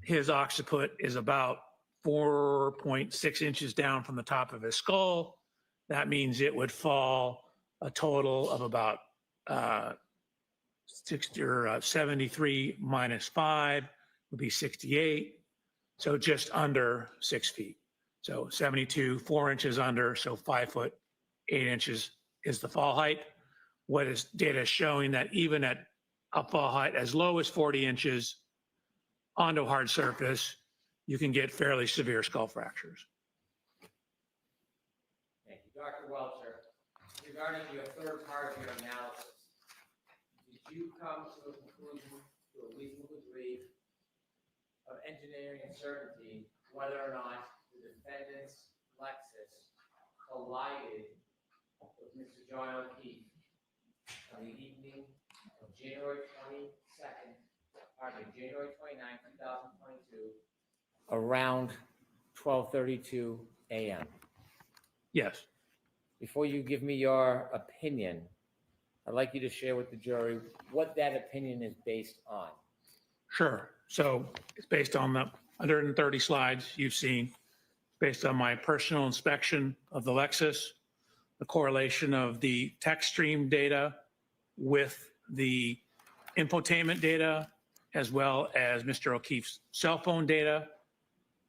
His occiput is about 4.6 inches down from the top of his skull. That means it would fall a total of about 73 minus 5 would be 68. So just under 6 feet. So 72, 4 inches under, so 5 foot 8 inches is the fall height. What is data showing that even at a fall height as low as 40 inches onto a hard surface, you can get fairly severe skull fractures. Thank you. Dr. Welcher, regarding your third part of your analysis, did you come to a conclusion to a reasonable degree of engineering uncertainty whether or not the defendant's Lexus collided with Mr. John O'Keefe on the evening of January 29, 2022, around 12:32 a.m.? Yes. Before you give me your opinion, I'd like you to share with the jury what that opinion is based on. Sure. So it's based on the 130 slides you've seen, based on my personal inspection of the Lexus, the correlation of the text stream data with the infotainment data, as well as Mr. O'Keefe's cell phone data.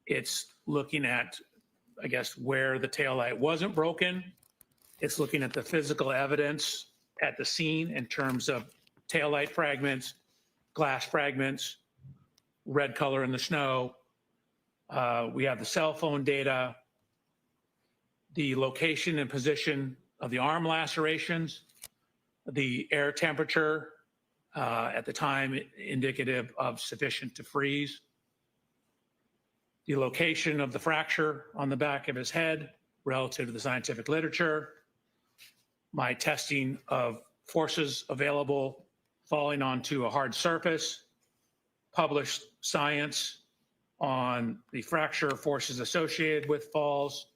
It's looking at, I guess, where the taillight wasn't broken. It's looking at the physical evidence at the scene in terms of taillight fragments, glass fragments, red color in the snow. We have the cell phone data, the location and position of the arm lacerations, the air temperature at the time indicative of sufficient to freeze, the location of the fracture on the back of his head relative to the scientific literature, my testing of forces available falling onto a hard surface, published science on the fracture forces associated with falls.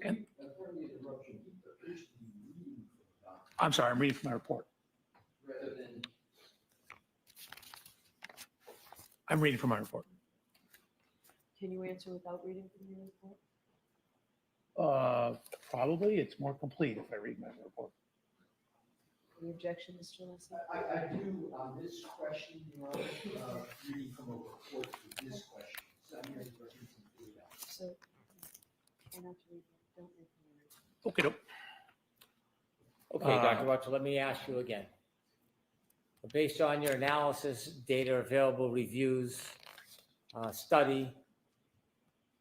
And, I'm sorry, I'm reading from my report. Rather than I'm reading from my report. Can you answer without reading from your report? Probably it's more complete if I read my report. Any objection, Mr. Alessi? I do on this question, Your Honor, reading from a report to this question. So I'm going to reference some data. So, try not to read, don't read from your report. Okay. Okay, Dr. Welcher, let me ask you again. Based on your analysis, data available, reviews, study,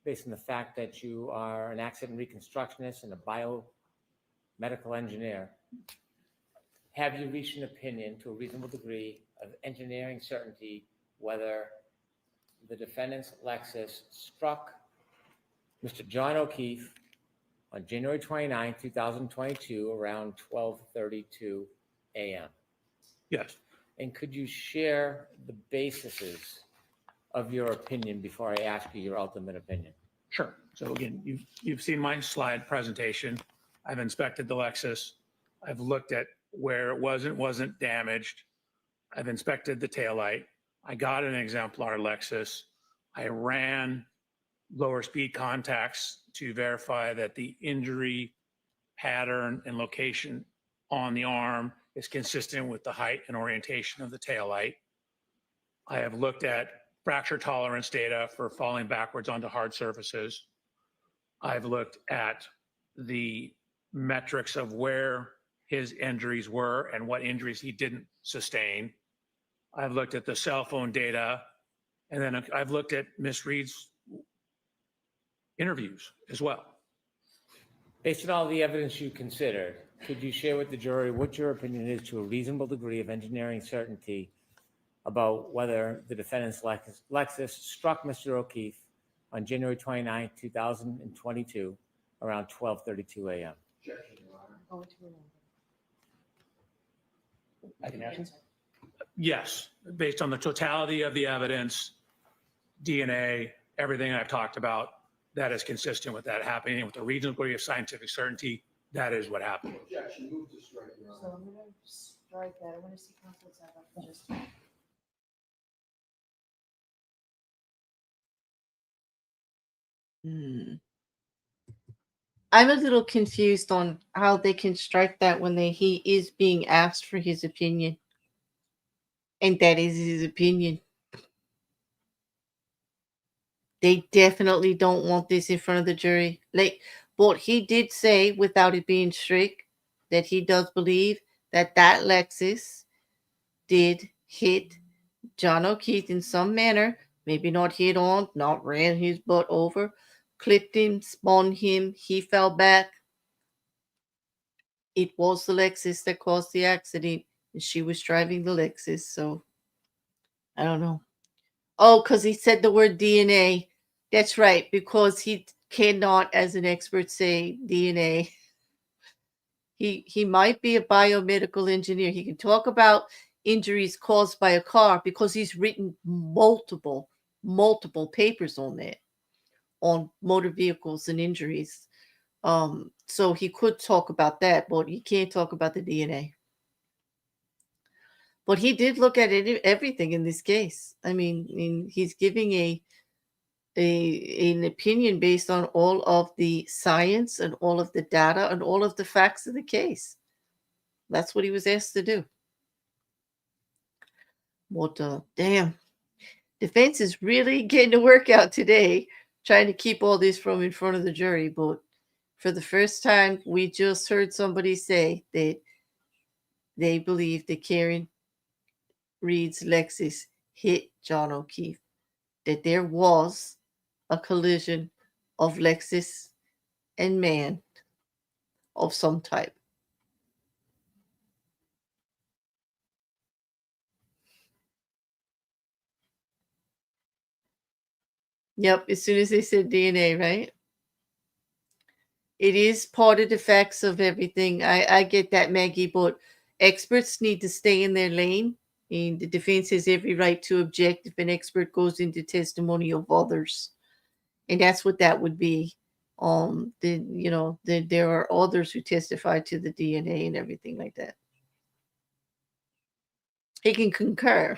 based on the fact that you are an accident reconstructionist and a biomedical engineer, have you reached an opinion to a reasonable degree of engineering certainty whether the defendant's Lexus struck Mr. John O'Keefe on January 29, 2022, around 12:32 a.m.? Yes. And could you share the bases of your opinion before I ask you your ultimate opinion? Sure. So again, you've seen my slide presentation. I've inspected the Lexus. I've looked at where it wasn't damaged. I've inspected the taillight. I got an exemplar Lexus. I ran lower speed contacts to verify that the injury pattern and location on the arm is consistent with the height and orientation of the taillight. I have looked at fracture tolerance data for falling backwards onto hard surfaces. I've looked at the metrics of where his injuries were and what injuries he didn't sustain. I've looked at the cell phone data, and then I've looked at Ms. Reed's interviews as well. Based on all the evidence you considered, could you share with the jury what your opinion is to a reasonable degree of engineering certainty about whether the defendant's Lexus struck Mr. O'Keefe on January 29, 2022, around 12:32 a.m.? I can answer. Yes, based on the totality of the evidence, DNA, everything I've talked about, that is consistent with that happening with a reasonable degree of scientific certainty. That is what happened. Objection, move to strike, Your So Honor. I'm going to strike that. I want to see counsel's have up just. I'm a little confused on how they can strike that when he is being asked for his opinion. And that is his opinion. They definitely don't want this in front of the jury. But he did say, without it being strict, that he does believe that Lexus did hit John O'Keefe in some manner, maybe not hit on, not ran his butt over, clipped him, spun him, he fell back. It was the Lexus that caused the accident, and she was driving the Lexus, so I don't know. Oh, because he said the word DNA. That's right, because he cannot, as an expert, say DNA. He might be a biomedical engineer. He can talk about injuries caused by a car because he's written multiple papers on that, on motor vehicles and injuries. So he could talk about that, but he can't talk about the DNA. But he did look at everything in this case. I mean, he's giving an opinion based on all of the science and all of the data and all of the facts of the case. That's what he was asked to do. What damn. Defense is really getting a workout today, trying to keep all this from in front of the jury. But for the first time, we just heard somebody say that they believe that Karen Reed's Lexus hit John O'Keefe, that there was a collision of Lexus and man of some type. Yep, as soon as they said DNA, right? It is part of the facts of everything. I get that, Maggie, but experts need to stay in their lane. And the defense has every right to object if an expert goes into testimony of others. And that's what that would be. There are others who testify to the DNA and everything like that. He can concur.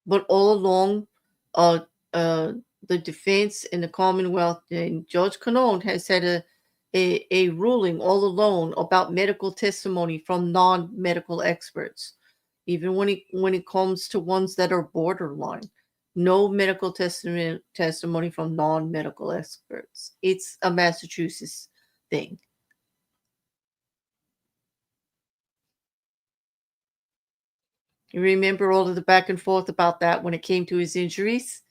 But all along, the defense and the Commonwealth and Judge Cannone has had a ruling all alone about medical testimony from non-medical experts, even when it comes to ones that are borderline. No medical testimony from non-medical experts. It's a Massachusetts thing. You remember all of the back and forth about that when it came to his injuries?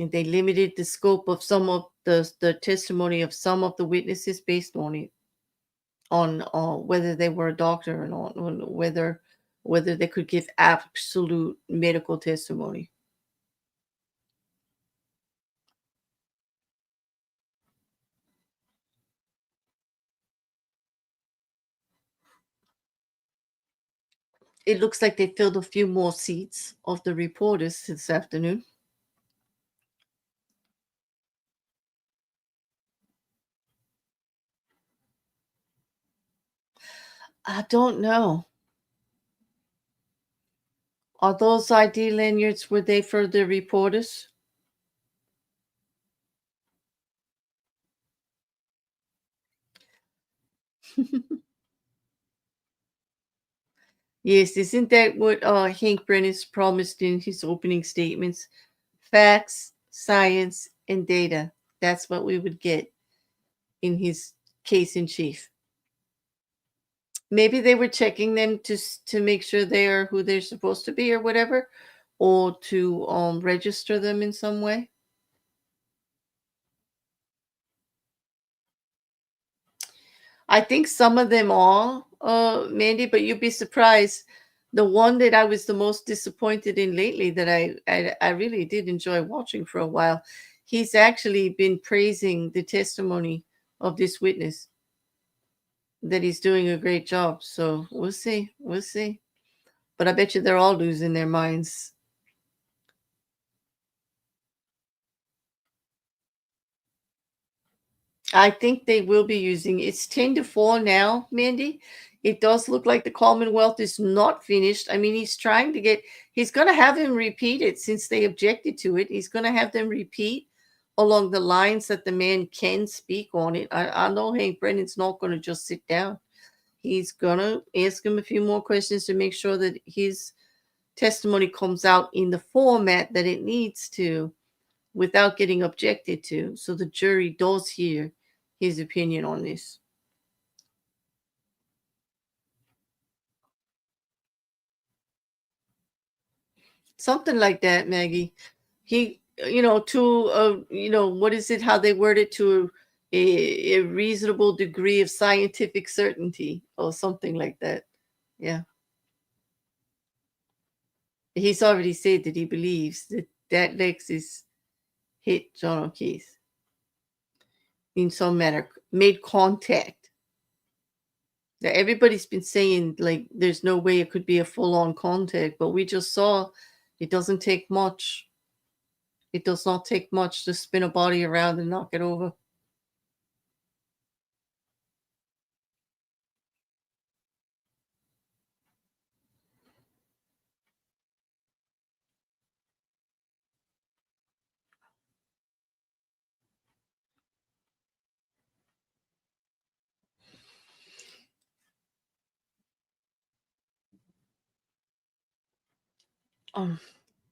And they limited the scope of some of the testimony of some of the witnesses based on it, on whether they were a doctor or not, whether they could give absolute medical testimony. It looks like they filled a few more seats of the reporters this afternoon. I don't know. Are those ID lanyards, were they for the reporters? Yes, isn't that what Hank Brennan's promised in his opening statements? Facts, science, and data. That's what we would get in his case in chief. Maybe they were checking them to make sure they are who they're supposed to be or whatever, or to register them in some way. I think some of them are, Mandy, but you'd be surprised. The one that I was the most disappointed in lately, that I really did enjoy watching for a while, he's actually been praising the testimony of this witness, that he's doing a great job. So we'll see. We'll see. But I bet you they're all losing their minds. I think they will be using it's 10-4 now, Mandy. It does look like the Commonwealth is not finished. I mean, he's going to have him repeat it since they objected to it. He's going to have them repeat along the lines that the man can speak on it. I know Hank Brennan's not going to just sit down. He's going to ask him a few more questions to make sure that his testimony comes out in the format that it needs to without getting objected to. So the jury does hear his opinion on this. Something like that, Maggie. He, what is it, how they word it, to a reasonable degree of scientific certainty or something like that. Yeah. He's already said that he believes that Lexus hit John O'Keefe in some manner, made contact. Now, everybody's been saying, like, there's no way it could be a full-on contact, but we just saw it doesn't take much. It does not take much to spin a body around and knock it over.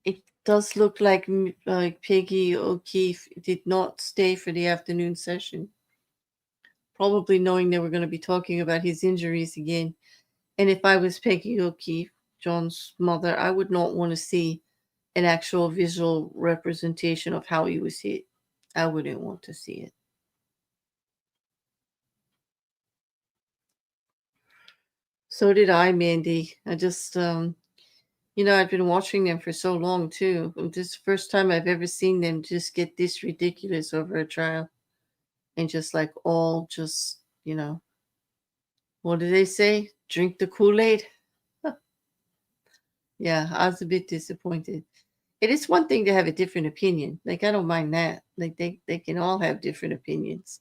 It does look like Peggy O'Keefe did not stay for the afternoon session, probably knowing they were going to be talking about his injuries again. And if I was Peggy O'Keefe, John's mother, I would not want to see an actual visual representation of how he was hit. I wouldn't want to see it. So did I, Mandy. I just, I've been watching them for so long too. This is the first time I've ever seen them just get this ridiculous over a trial. And just like all just, what do they say? Drink the Kool-Aid? Yeah, I was a bit disappointed. It is one thing to have a different opinion. Like, I don't mind that. Like, they can all have different opinions.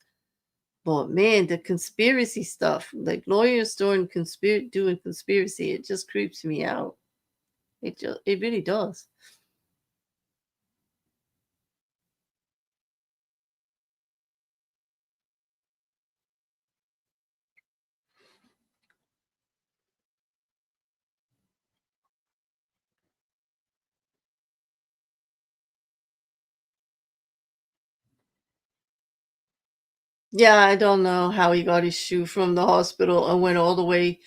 But man, the conspiracy stuff, like lawyers doing conspiracy, it just creeps me out. It really does. Yeah, I don't know how he got his shoe from the hospital and went all the way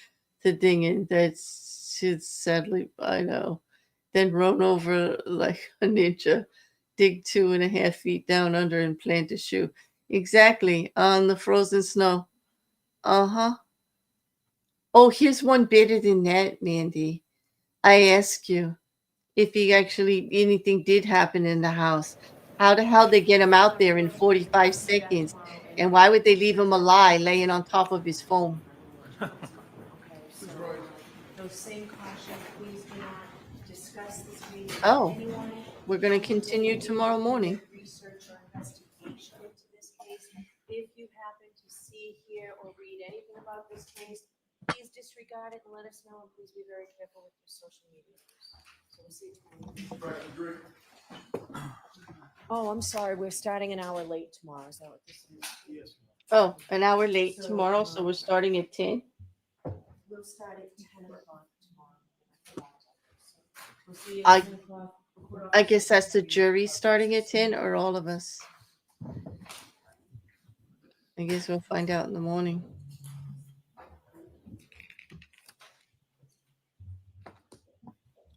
to Dingen. That's sadly, I know. Then run over like a ninja, dig 2.5 feet down under and plant a shoe. Exactly, on the frozen snow. Uh-huh. Oh, here's one better than that, Mandy. I ask you, if anything did happen in the house, how the hell they get him out there in 45 seconds? And why would they leave him alive laying on top of his phone? Those same cautions, please do not discuss this case with Oh, anyone. we're going to continue tomorrow morning. Research or investigation into this case. If you happen to see, hear, or read anything about this case, please disregard it and let us know. And please be very careful with your social media. So we'll see you tomorrow. Oh, I'm sorry. We're starting an hour late tomorrow. Is that what this is? Yes. Oh, an hour late tomorrow, so we're starting at 10. We'll start at 10 o'clock tomorrow. We'll see you I- at 10 o'clock. I guess that's the jury starting at 10, or all of us. I guess we'll find out in the morning.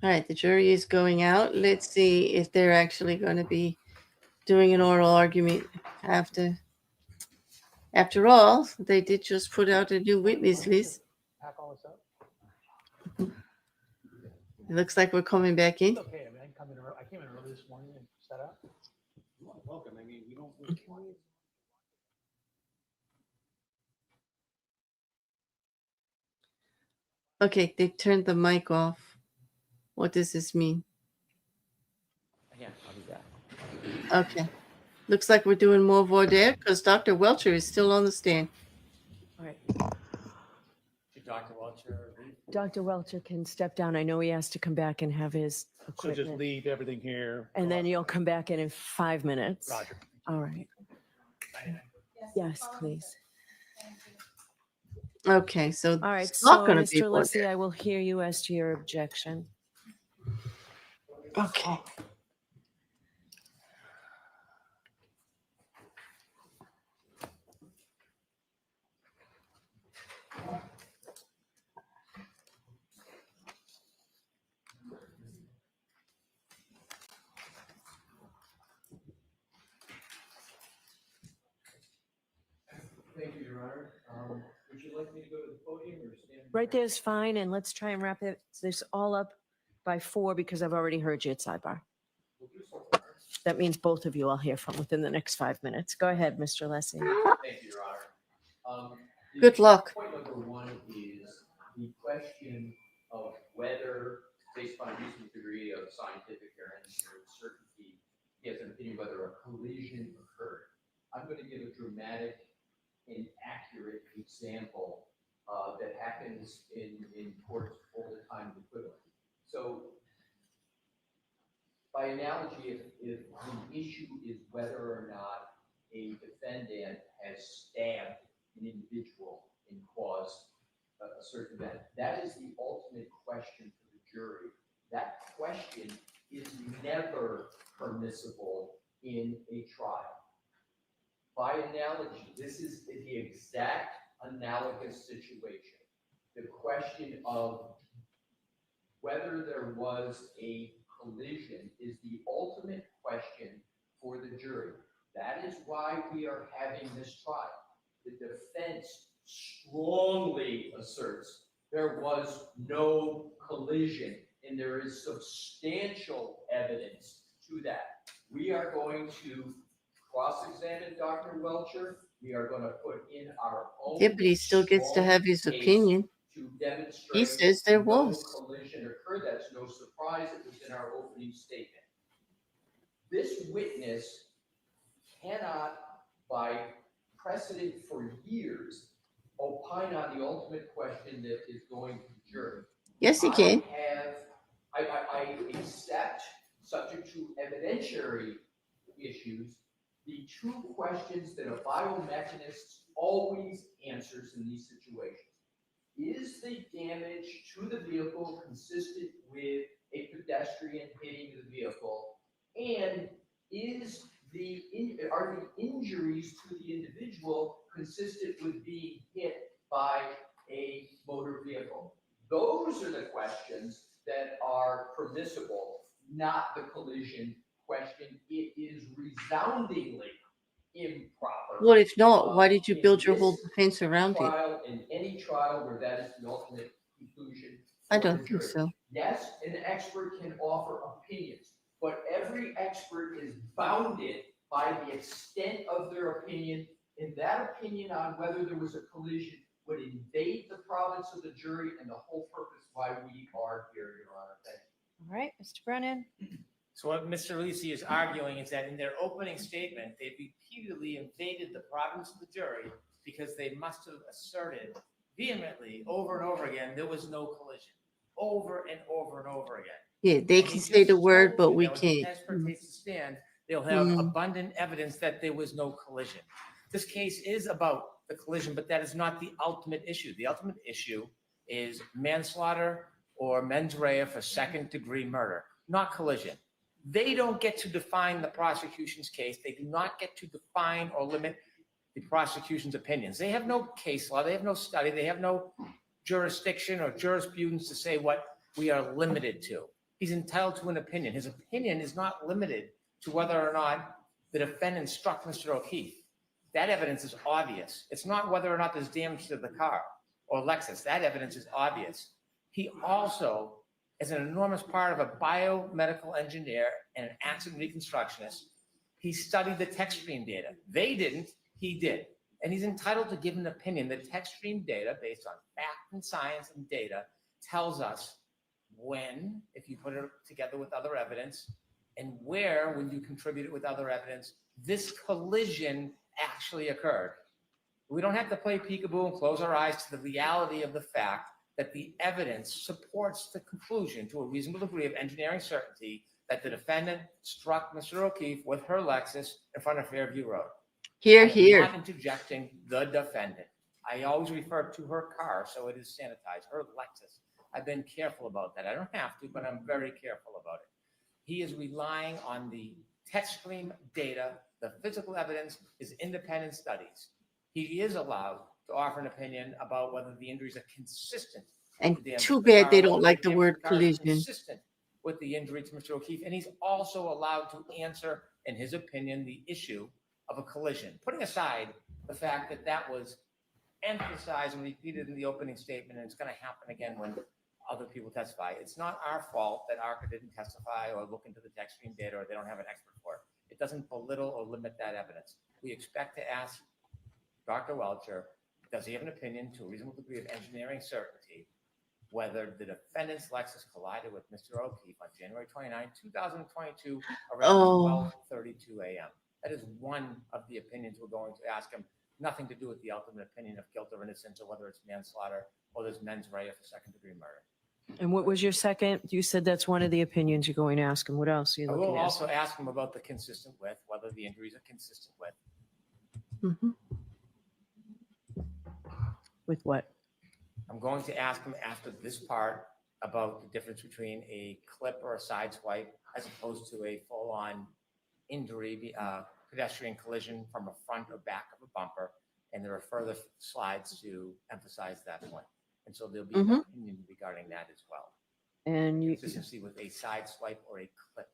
All right, the jury is going out. Let's see if they're actually going to be doing an oral argument after. After all, they did just put out a new witness list. Pack all this up? It looks like we're coming back in. It's okay. I mean, I came in early this morning and set up. You are welcome. I mean, we don't. Okay, they turned the mic off. What does this mean? Yeah, I'll do that. Okay. Looks like we're doing more voir dire because Dr. Welcher is still on the stand. All right. Should Dr. Welcher leave? Dr. Welcher can step down. I know he has to come back and have his So just equipment. leave everything here. And then you'll come back in 5 minutes. Roger. All right. Yes, please. Okay, so All right, it's so not going to be Mr. voir Alessi, dire. I will hear you as to your objection. Okay. Thank you, Your Honor. Would you like me to go to the podium or stand? Right there's fine, and let's try and wrap this all up by 4 because I've already heard you at sidebar. We'll do so, Your Honor. That means both of you I'll hear from within the next 5 minutes. Go ahead, Mr. Alessi. Thank you, Your Honor. Good luck. Point number 1 is the question of whether, based on a reasonable degree of scientific evidence or certainty, he has an opinion whether a collision occurred. I'm going to give a dramatic and accurate example that happens in courts all the time with equivalent. So, by analogy, if the issue is whether or not a defendant has stabbed an individual and caused a certain event, that is the ultimate question for the jury. That question is never permissible in a trial. By analogy, this is the exact analogous situation. The question of whether there was a collision is the ultimate question for the jury. That is why we are having this trial. The defense strongly asserts there was no collision, and there is substantial evidence to that. We are going to cross-examine Dr. Welcher. We are going to put in our own. Yeah, but he still gets to have his strong case opinion. to demonstrate He says there no was. collision occurred. That's no surprise. It was in our opening statement. This witness cannot, by precedent for years, opine on the ultimate question that is going to the jury. Yes, he can. I accept, subject to evidentiary issues, the 2 questions that a biomechanist always answers in these situations. Is the damage to the vehicle consistent with a pedestrian hitting the vehicle? And are the injuries to the individual consistent with being hit by a motor vehicle? Those are the questions that are permissible, not the collision question. It is resoundingly improper. Well, if not, why did you In build your whole this defense around it? trial, in any trial where that is the ultimate conclusion. I for the don't think jury. so. Yes, an expert can offer opinions, but every expert is bounded by the extent of their opinion, and that opinion on whether there was a collision would invade the province of the jury and the whole purpose why we are here, Your Honor. Thank you. All right, Mr. Brennan. So what Mr. Alessi is arguing is that in their opening statement, they repeatedly invaded the province of the jury because they must have asserted vehemently over and over again, there was no collision, over and over and over again. Yeah, they And can he say the just word, told but you we that when the can't. expert takes the stand, they'll have Mhm. abundant evidence that there was no collision. This case is about the collision, but that is not the ultimate issue. The ultimate issue is manslaughter or mens rea for second-degree murder, not collision. They don't get to define the prosecution's case. They do not get to define or limit the prosecution's opinions. They have no case law. They have no study. They have no jurisdiction or jurisprudence to say what we are limited to. He's entitled to an opinion. His opinion is not limited to whether or not the defendant struck Mr. O'Keefe. That evidence is obvious. It's not whether or not there's damage to the car or Lexus. That evidence is obvious. He also is an enormous part of a biomedical engineer and an accident reconstructionist. He studied the tech stream data. They didn't, he did. And he's entitled to give an opinion. The tech stream data, based on fact and science and data, tells us when, if you put it together with other evidence, and where, when you contribute it with other evidence, this collision actually occurred. We don't have to play peekaboo and close our eyes to the reality of the fact that the evidence supports the conclusion to a reasonable degree of engineering certainty that the defendant struck Mr. O'Keefe with her Lexus in front of Fairview Road. Here, I am here. not interjecting the defendant. I always refer to her car, so it is sanitized, her Lexus. I've been careful about that. I don't have to, but I'm very careful about it. He is relying on the tech stream data, the physical evidence, his independent studies. He is allowed to offer an opinion about whether the injuries are consistent. And with the damage too to the bad car, they whether don't the like the damage to word car is collision. Consistent with the injury to Mr. O'Keefe, and he's also allowed to answer, in his opinion, the issue of a collision, putting aside the fact that that was emphasized and repeated in the opening statement, and it's going to happen again when other people testify. It's not our fault that ARCA didn't testify or look into the tech stream data, or they don't have an expert for it. It doesn't belittle or limit that evidence. We expect to ask Dr. Welcher, does he have an opinion to a reasonable degree of engineering certainty whether the defendant's Lexus collided with Mr. O'Keefe on January 29, 2022, around Oh. 12:32 a.m. That is one of the opinions we're going to ask him. Nothing to do with the ultimate opinion of guilt or innocence, or whether it's manslaughter or there's mens rea for second-degree murder. And what was your second? You said that's one of the opinions you're going to ask him. What else are you I looking will at? also ask him about the consistent with, whether the injuries are consistent with. Mhm. With what? I'm going to ask him after this part about the difference between a clip or a side swipe as opposed to a full-on injury, pedestrian collision from a front or back of a bumper. And there are further slides to emphasize that point. And so there'll be an opinion regarding that as well. And you, Consistency with a side swipe or a clip.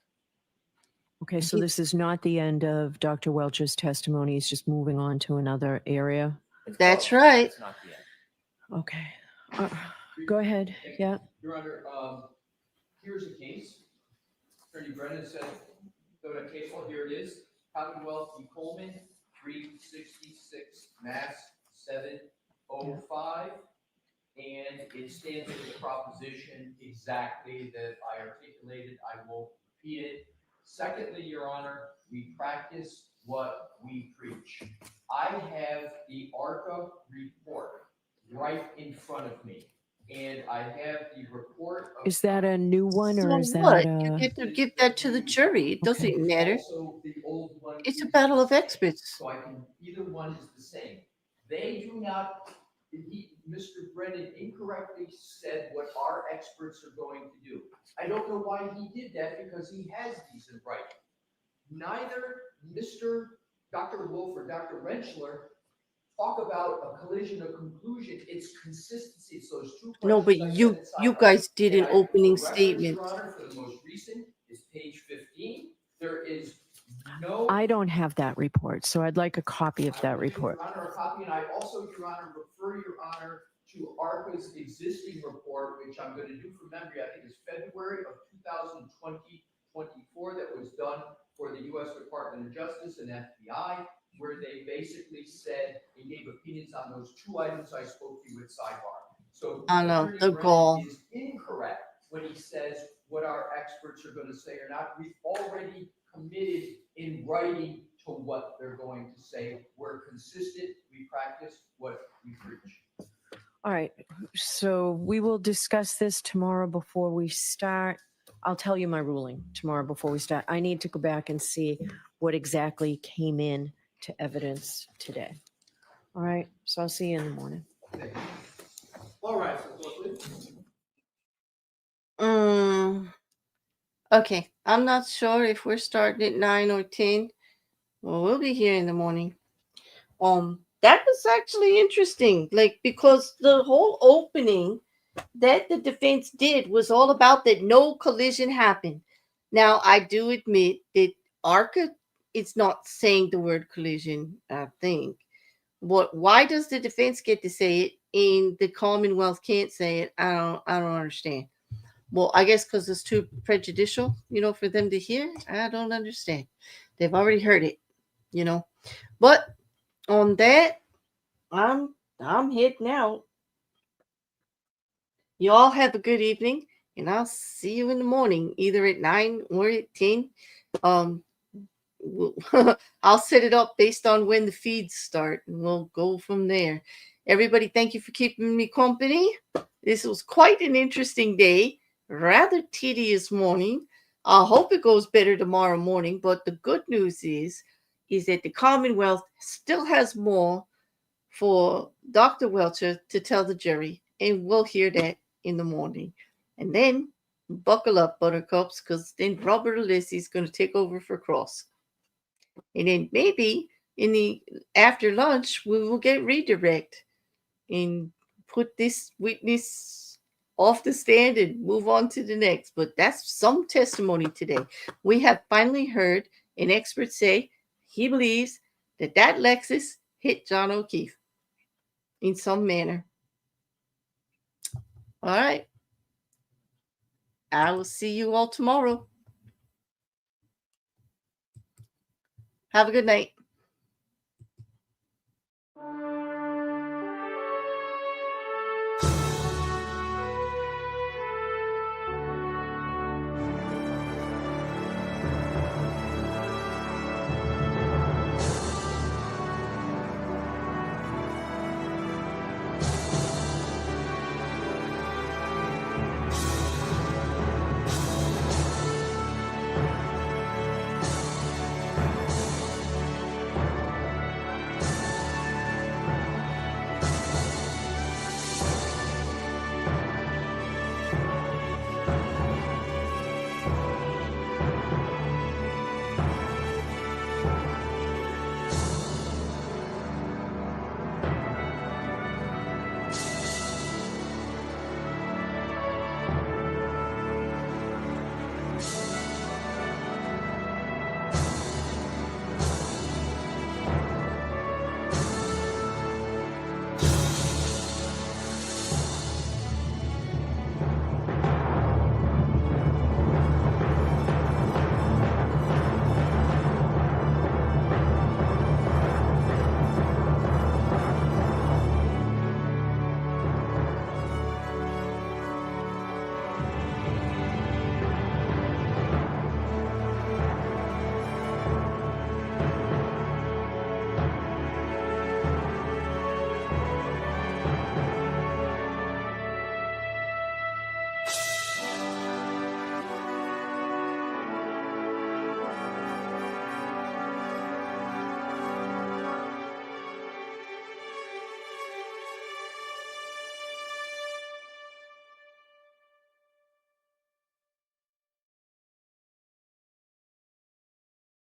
okay, so this is not the end of Dr. Welch's testimony. He's just moving on to another area. It's That's close, right. but it's not the end. Okay. Go ahead. Yeah. Your Honor, here's a case. Attorney Brennan said, go to case law, here it is. Commonwealth v. Coleman, 366 Mass 705. And it stands for the proposition exactly that I articulated. I won't repeat it. Secondly, Your Honor, we practice what we preach. I have the ARCA report right in front of me. And I have the report of. Is that a new one So or is what? that You a? get to give that to the jury. It doesn't matter. Also, the old one It's a is battle the of same. experts. So I can, either one is the same. They do not, Mr. Brennan incorrectly said what our experts are going to do. I don't know why he did that, because he has these in writing. Neither Dr. Wolf or Dr. Rentschler talk about a collision or conclusion. It's consistency. It's those two No, but questions I you set aside. guys did And an I- opening for reference, statement. Your Honor, for the most recent is page 15. There is no. I don't have that report, so I'd like a copy of I that will give report. Your Honor, a copy, and I also, Your Honor, refer Your Honor to ARCA's existing report, which I'm going to do from memory. I think it's February of 2024 that was done for the U.S. Department of Justice and FBI, where they basically said and gave opinions on those two items I spoke to you at sidebar. So I know, Attorney the Brennan goal. is incorrect when he says what our experts are going to say or not. We've already committed in writing to what they're going to say. We're consistent. We practice what we preach. All right. So we will discuss this tomorrow before we start. I'll tell you my ruling tomorrow before we start. I need to go back and see what exactly came in to evidence today. All right. So I'll see you in the morning. All right. So please. Okay, I'm not sure if we're starting at 9 or 10. Well, we'll be here in the morning. That was actually interesting, like, because the whole opening that the defense did was all about that no collision happened. Now, I do admit that ARCA, it's not saying the word collision, I think. Why does the defense get to say it and the Commonwealth can't say it? I don't understand. Well, I guess because it's too prejudicial, for them to hear. I don't understand. They've already heard it, But on that, I'm heading out. You all have a good evening, and I'll see you in the morning, either at 9 or at 10. I'll set it up based on when the feeds start, and we'll go from there. Everybody, thank you for keeping me company. This was quite an interesting day, rather tedious morning. I hope it goes better tomorrow morning, but the good news is that the Commonwealth still has more for Dr. Welcher to tell the jury, and we'll hear that in the morning. And then buckle up, buttercups, because then Robert Alessi is going to take over for Cross. And then maybe in the after lunch, we will get redirect and put this witness off the stand and move on to the next. But that's some testimony today. We have finally heard an expert say he believes that Lexus hit John O'Keefe in some manner. All right. I will see you all tomorrow. Have a good night.